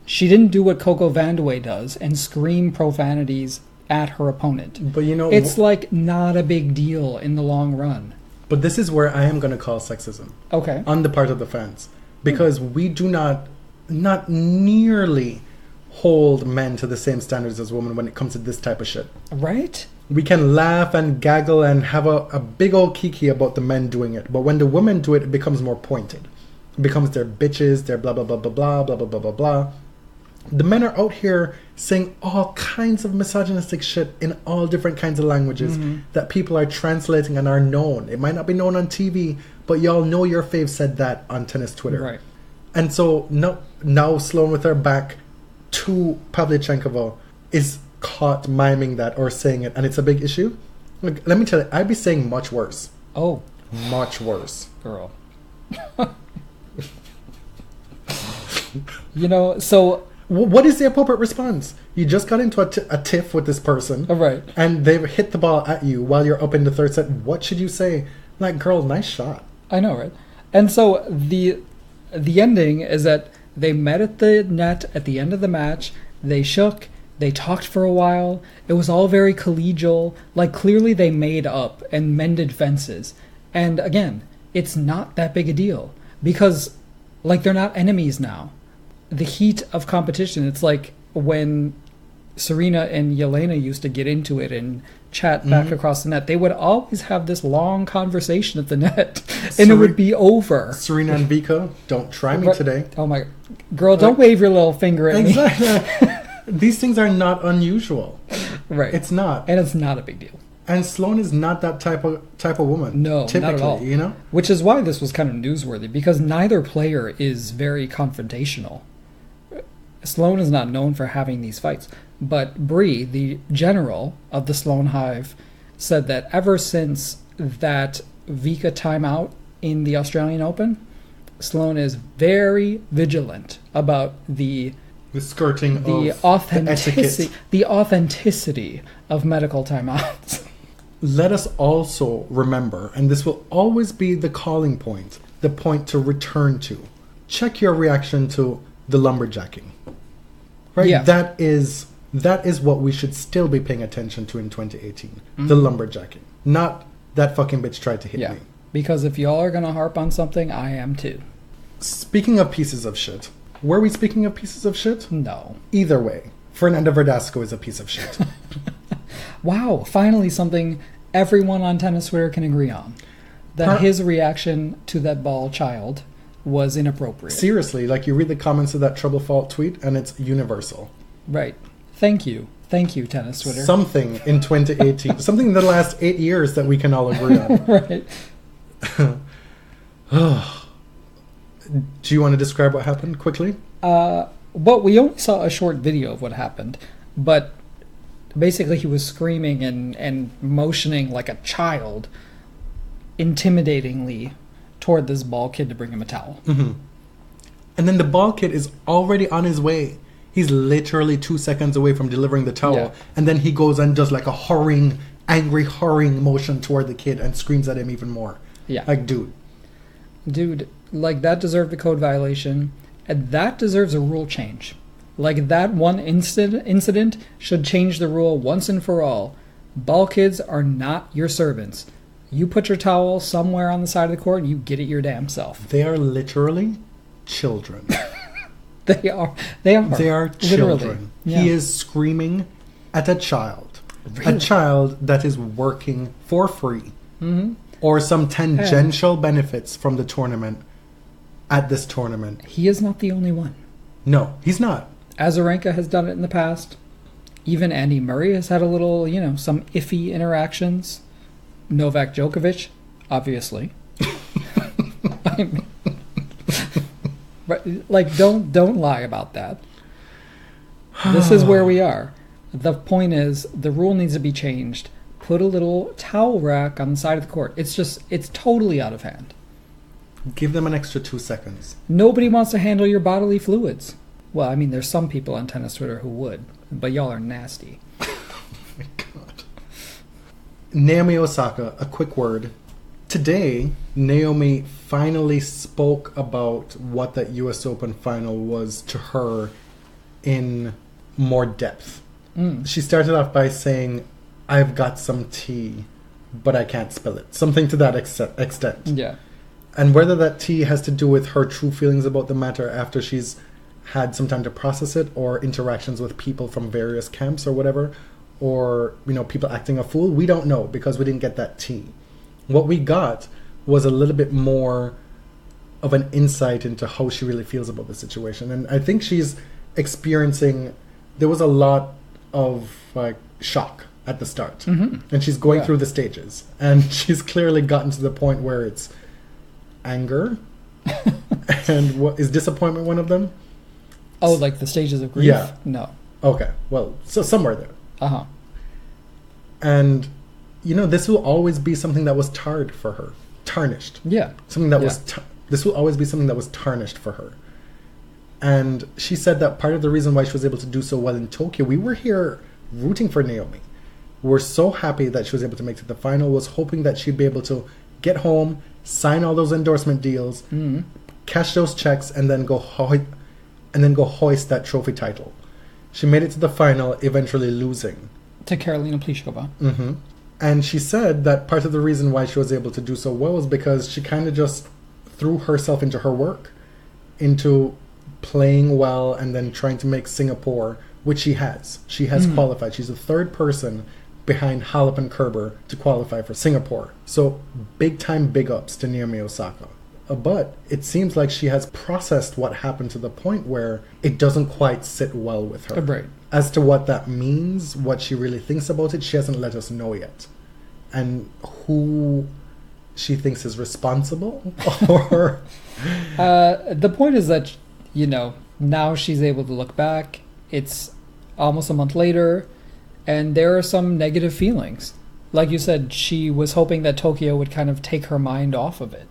She didn't do what Coco Vandeweghe does and scream profanities at her opponent. But, you know, it's, like, not a big deal in the long run. But this is where I am going to call sexism. Okay. On the part of the fans. Because we do not not nearly hold men to the same standards as women when it comes to this type of shit. Right? We can laugh and gaggle and have a big old kiki about the men doing it, but when the women do it, it becomes more pointed. It becomes their bitches, their blah blah blah blah blah blah blah blah blah blah. The men are out here saying all kinds of misogynistic shit in all different kinds of languages that people are translating and are known. It might not be known on TV, but y'all know your fave said that on tennis Twitter. Right. And so now Sloane with her back to Pavlyuchenkova is caught miming that or saying it, and it's a big issue. Look, let me tell you, I'd be saying much worse. Oh. Much worse. Girl. So... What is the appropriate response? You just got into a tiff with this person. Right. And they've hit the ball at you while you're up in the third set. What should you say? Like, girl, nice shot. I know, right? And so the ending is that they met at the net at the end of the match. They shook. They talked for a while. It was all very collegial. Like, clearly they made up and mended fences. And again, it's not that big a deal. Because, like, they're not enemies now. The heat of competition, it's like when Serena and Yelena used to get into it and chat back across the net. They would always have this long conversation at the net, and it would be over. Serena and Vika, don't try me today. Oh my... Girl, don't wave your little finger at me. Exactly. These things are not unusual. Right. It's not. And it's not a big deal. And Sloane is not that type of woman. No, typically, not at all. You know? Which is why this was kind of newsworthy, because neither player is very confrontational. Sloane is not known for having these fights. But Bree, the general of the Sloane Hive, said that ever since that Vika timeout in the Australian Open, Sloane is very vigilant about the skirting the of authenticity, the the authenticity of medical timeouts. Let us also remember, and this will always be the calling point, the point to return to. Check your reaction to the lumberjacking. Right? Yeah. That is what we should still be paying attention to in 2018. The lumberjacking. Not that fucking bitch tried to hit me. Because if y'all are going to harp on something, I am too. Speaking of pieces of shit, were we speaking of pieces of shit? No. Either way, Fernanda Verdasco is a piece of shit. Wow, finally something everyone on tennis Twitter can agree on. That his reaction to that ball child was inappropriate. Seriously, like you read the comments of that Trouble Fault tweet and it's universal. Right. Thank you. Thank you, tennis Twitter. Something in 2018. Something in the last 8 years that we can all agree on. Right. Do you want to describe what happened quickly? Well, we only saw a short video of what happened, but basically he was screaming and motioning like a child, intimidatingly toward this ball kid to bring him a towel. Mm-hmm. And then the ball kid is already on his way. He's literally 2 seconds away from delivering the towel. Yeah. And then he goes and does like a angry motion toward the kid and screams at him even more. Yeah. Like, dude, like that deserved a code violation, and that deserves a rule change. Like that one incident should change the rule once and for all. Ball kids are not your servants. You put your towel somewhere on the side of the court and you get it your damn self. they are literally children. They are children. literally. Yeah. He is screaming at a child. Really? A child that is working for free. Mm-hmm. Or some tangential benefits from the tournament at this tournament. He is not the only one. No, he's not. Azarenka has done it in the past. Even Andy Murray has had a little, some iffy interactions. Novak Djokovic, obviously. I mean, like, don't lie about that. This is where we are. The point is, the rule needs to be changed. Put a little towel rack on the side of the court. It's totally out of hand. Give them an extra 2 seconds. Nobody wants to handle your bodily fluids. Well, I mean, there's some people on tennis Twitter who would, but y'all are nasty. Oh my God. Naomi Osaka, a quick word. Today, Naomi finally spoke about what that US Open final was to her in more depth. She started off by saying, I've got some tea, but I can't spill it. Something to that extent. Yeah. And whether that tea has to do with her true feelings about the matter after she's had some time to process it, or interactions with people from various camps or whatever, or, you know, people acting a fool. We don't know because we didn't get that tea. What we got was a little bit more of an insight into how she really feels about the situation. And I think she's experiencing, there was a lot of like shock at the start. And she's going through the stages. And she's clearly gotten to the point where it's anger. And what is disappointment one of them? Oh, like the stages of grief? Yeah. No. Okay. Well, so somewhere there. Uh-huh. And, you know, this will always be something that was tarred for her. Tarnished. Yeah. Something that was... this will always be something that was tarnished for her. And she said that part of the reason why she was able to do so well in Tokyo, we were here rooting for Naomi. We're so happy that she was able to make it to the final, was hoping that she'd be able to get home, sign all those endorsement deals, cash those checks, and then go hoist that trophy title. She made it to the final, eventually losing. To Karolina Pliskova. And she said that part of the reason why she was able to do so well was because she kind of just threw herself into her work, into playing well, and then trying to make Singapore, which she has. She has qualified. She's the third person behind Halep and Kerber to qualify for Singapore. So big time big ups to Naomi Osaka. But it seems like she has processed what happened to the point where it doesn't quite sit well with her. Right. As to what that means, what she really thinks about it, she hasn't let us know yet. And who she thinks is responsible, or... the point is that, you know, now she's able to look back. It's almost a month later, and there are some negative feelings. Like you said, she was hoping that Tokyo would kind of take her mind off of it.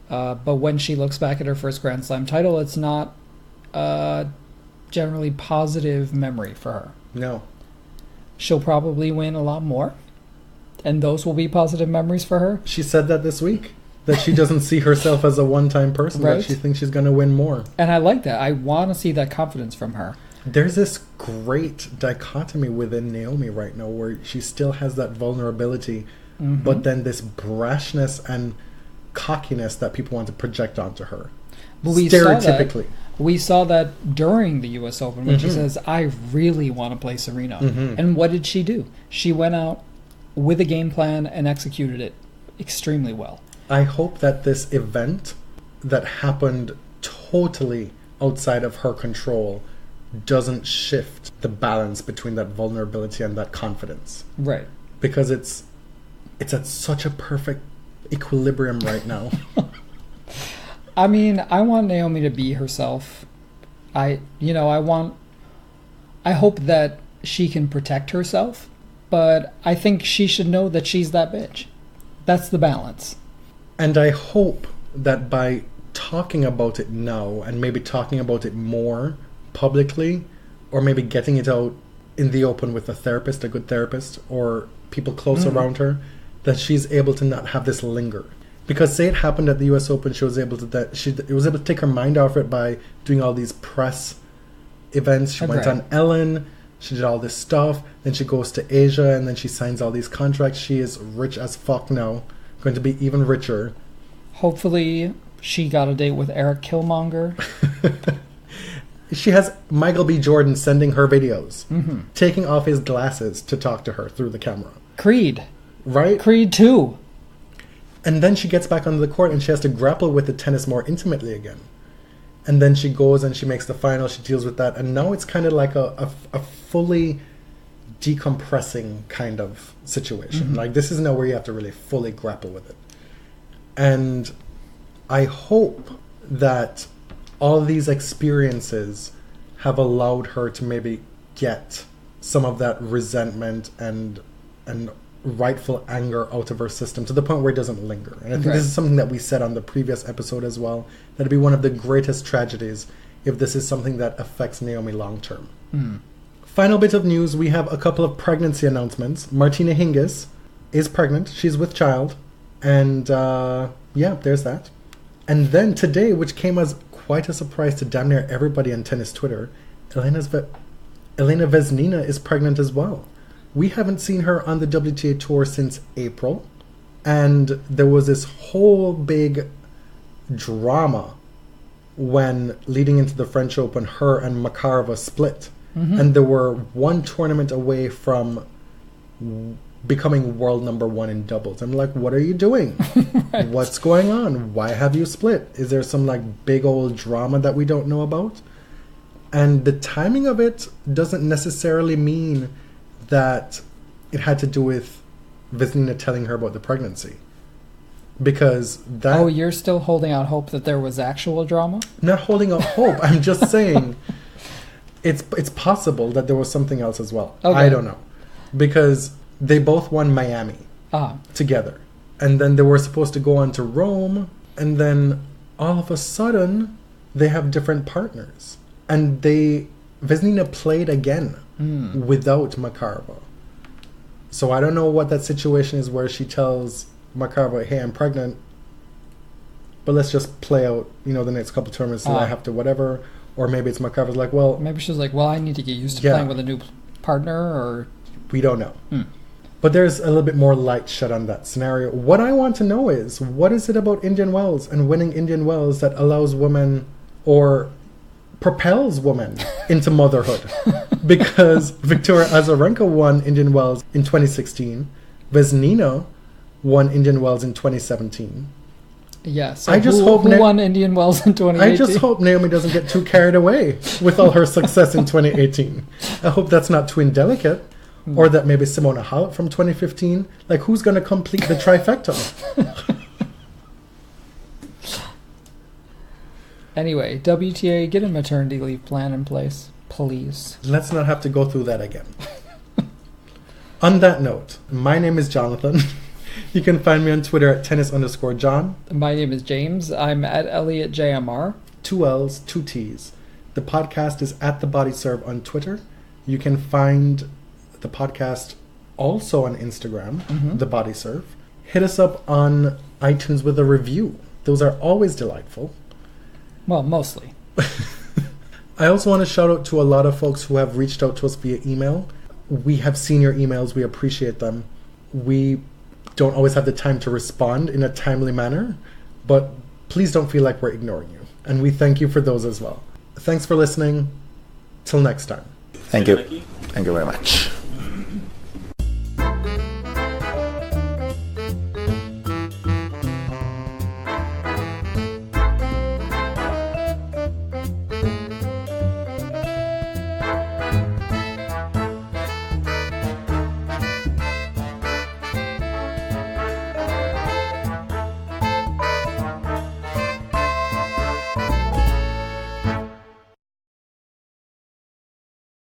But when she looks back at her first Grand Slam title, it's not a generally positive memory for her. No. She'll probably win a lot more, and those will be positive memories for her. She said that this week, that she doesn't see herself as a one-time person, Right. that she thinks she's going to win more. And I like that. I want to see that confidence from her. There's this great dichotomy within Naomi right now where she still has that vulnerability, but then this brashness and cockiness that people want to project onto her. But Stereotypically. We saw that during the U.S. Open when she says, I really want to play Serena. And what did she do? She went out with a game plan and executed it extremely well. I hope that this event that happened totally outside of her control doesn't shift the balance between that vulnerability and that confidence. Right. Because it's at such a perfect equilibrium right now. I mean, I want Naomi to be herself. I hope that she can protect herself, but I think she should know that she's that bitch. That's the balance. And I hope that by talking about it now, and maybe talking about it more publicly, or maybe getting it out in the open with a therapist, a good therapist, or people close around her, that she's able to not have this linger. Because say it happened at the U.S. Open, she was able to take her mind off it by doing all these press events. She went on Ellen, she did all this stuff, then she goes to Asia, and then she signs all these contracts. She is rich as fuck now, going to be even richer. Hopefully she got a date with Eric Killmonger. She has Michael B. Jordan sending her videos, taking off his glasses to talk to her through the camera. Creed. Right? Creed 2. And then she gets back onto the court and she has to grapple with the tennis more intimately again. And then she goes and she makes the final, she deals with that. And now it's kind of like a fully decompressing kind of situation. Like, this is now where you have to really fully grapple with it. And I hope that all these experiences have allowed her to maybe get some of that resentment and rightful anger out of her system to the point where it doesn't linger. And I think this is something that we said on the previous episode as well, that it'd be one of the greatest tragedies if this is something that affects Naomi long term. Final bit of news, we have a couple of pregnancy announcements. Martina Hingis is pregnant, she's with child, and yeah, there's that. And then today, which came as quite a surprise to damn near everybody on tennis Twitter, Elena Vesnina is pregnant as well. We haven't seen her on the WTA Tour since April, and there was this whole big drama when leading into the French Open, her and Makarova split. And they were one tournament away from becoming world number one in doubles. I'm like, what are you doing? Right. What's going on? Why have you split? Is there some like big old drama that we don't know about? And the timing of it doesn't necessarily mean that it had to do with Vesnina telling her about the pregnancy. Because that... Oh, you're still holding out hope that there was actual drama? Not holding out hope. I'm just saying it's possible that there was something else as well. Okay. I don't know. Because they both won Miami together. And then they were supposed to go on to Rome. And then all of a sudden, they have different partners. And Vesnina played again without Makarova. So I don't know what that situation is where she tells Makarova, hey, I'm pregnant, but let's just play out, the next couple tournaments so I have to whatever. Or maybe it's Makarova's like, well... Maybe she's like, well, I need to get used to playing with a new partner, or... We don't know. But there's a little bit more light shed on that scenario. What I want to know is, what is it about Indian Wells and winning Indian Wells that allows women or propels women into motherhood? Because Victoria Azarenka won Indian Wells in 2016. Vesnina won Indian Wells in 2017. Yeah, so who won Indian Wells in 2018? I just hope Naomi doesn't get too carried away with all her success in 2018. I hope that's not too indelicate. Or that maybe Simona Halep from 2015. Like, who's going to complete the trifecta? Anyway, WTA, get a maternity leave plan in place, please. Let's not have to go through that again. On that note, my name is Jonathan. You can find me on Twitter at tennis_John. My name is James. I'm at ElliotJMR. 2 L's, 2 T's. The podcast is at The Body Serve on Twitter. You can find the podcast also on Instagram, The Body Serve. Hit us up on iTunes with a review. Those are always delightful. Well, mostly. I also want to shout out to a lot of folks who have reached out to us via email. We have seen your emails. We appreciate them. We don't always have the time to respond in a timely manner, but please don't feel like we're ignoring you. And we thank you for those as well. Thanks for listening. Till next time. Thank you. Thank you very much.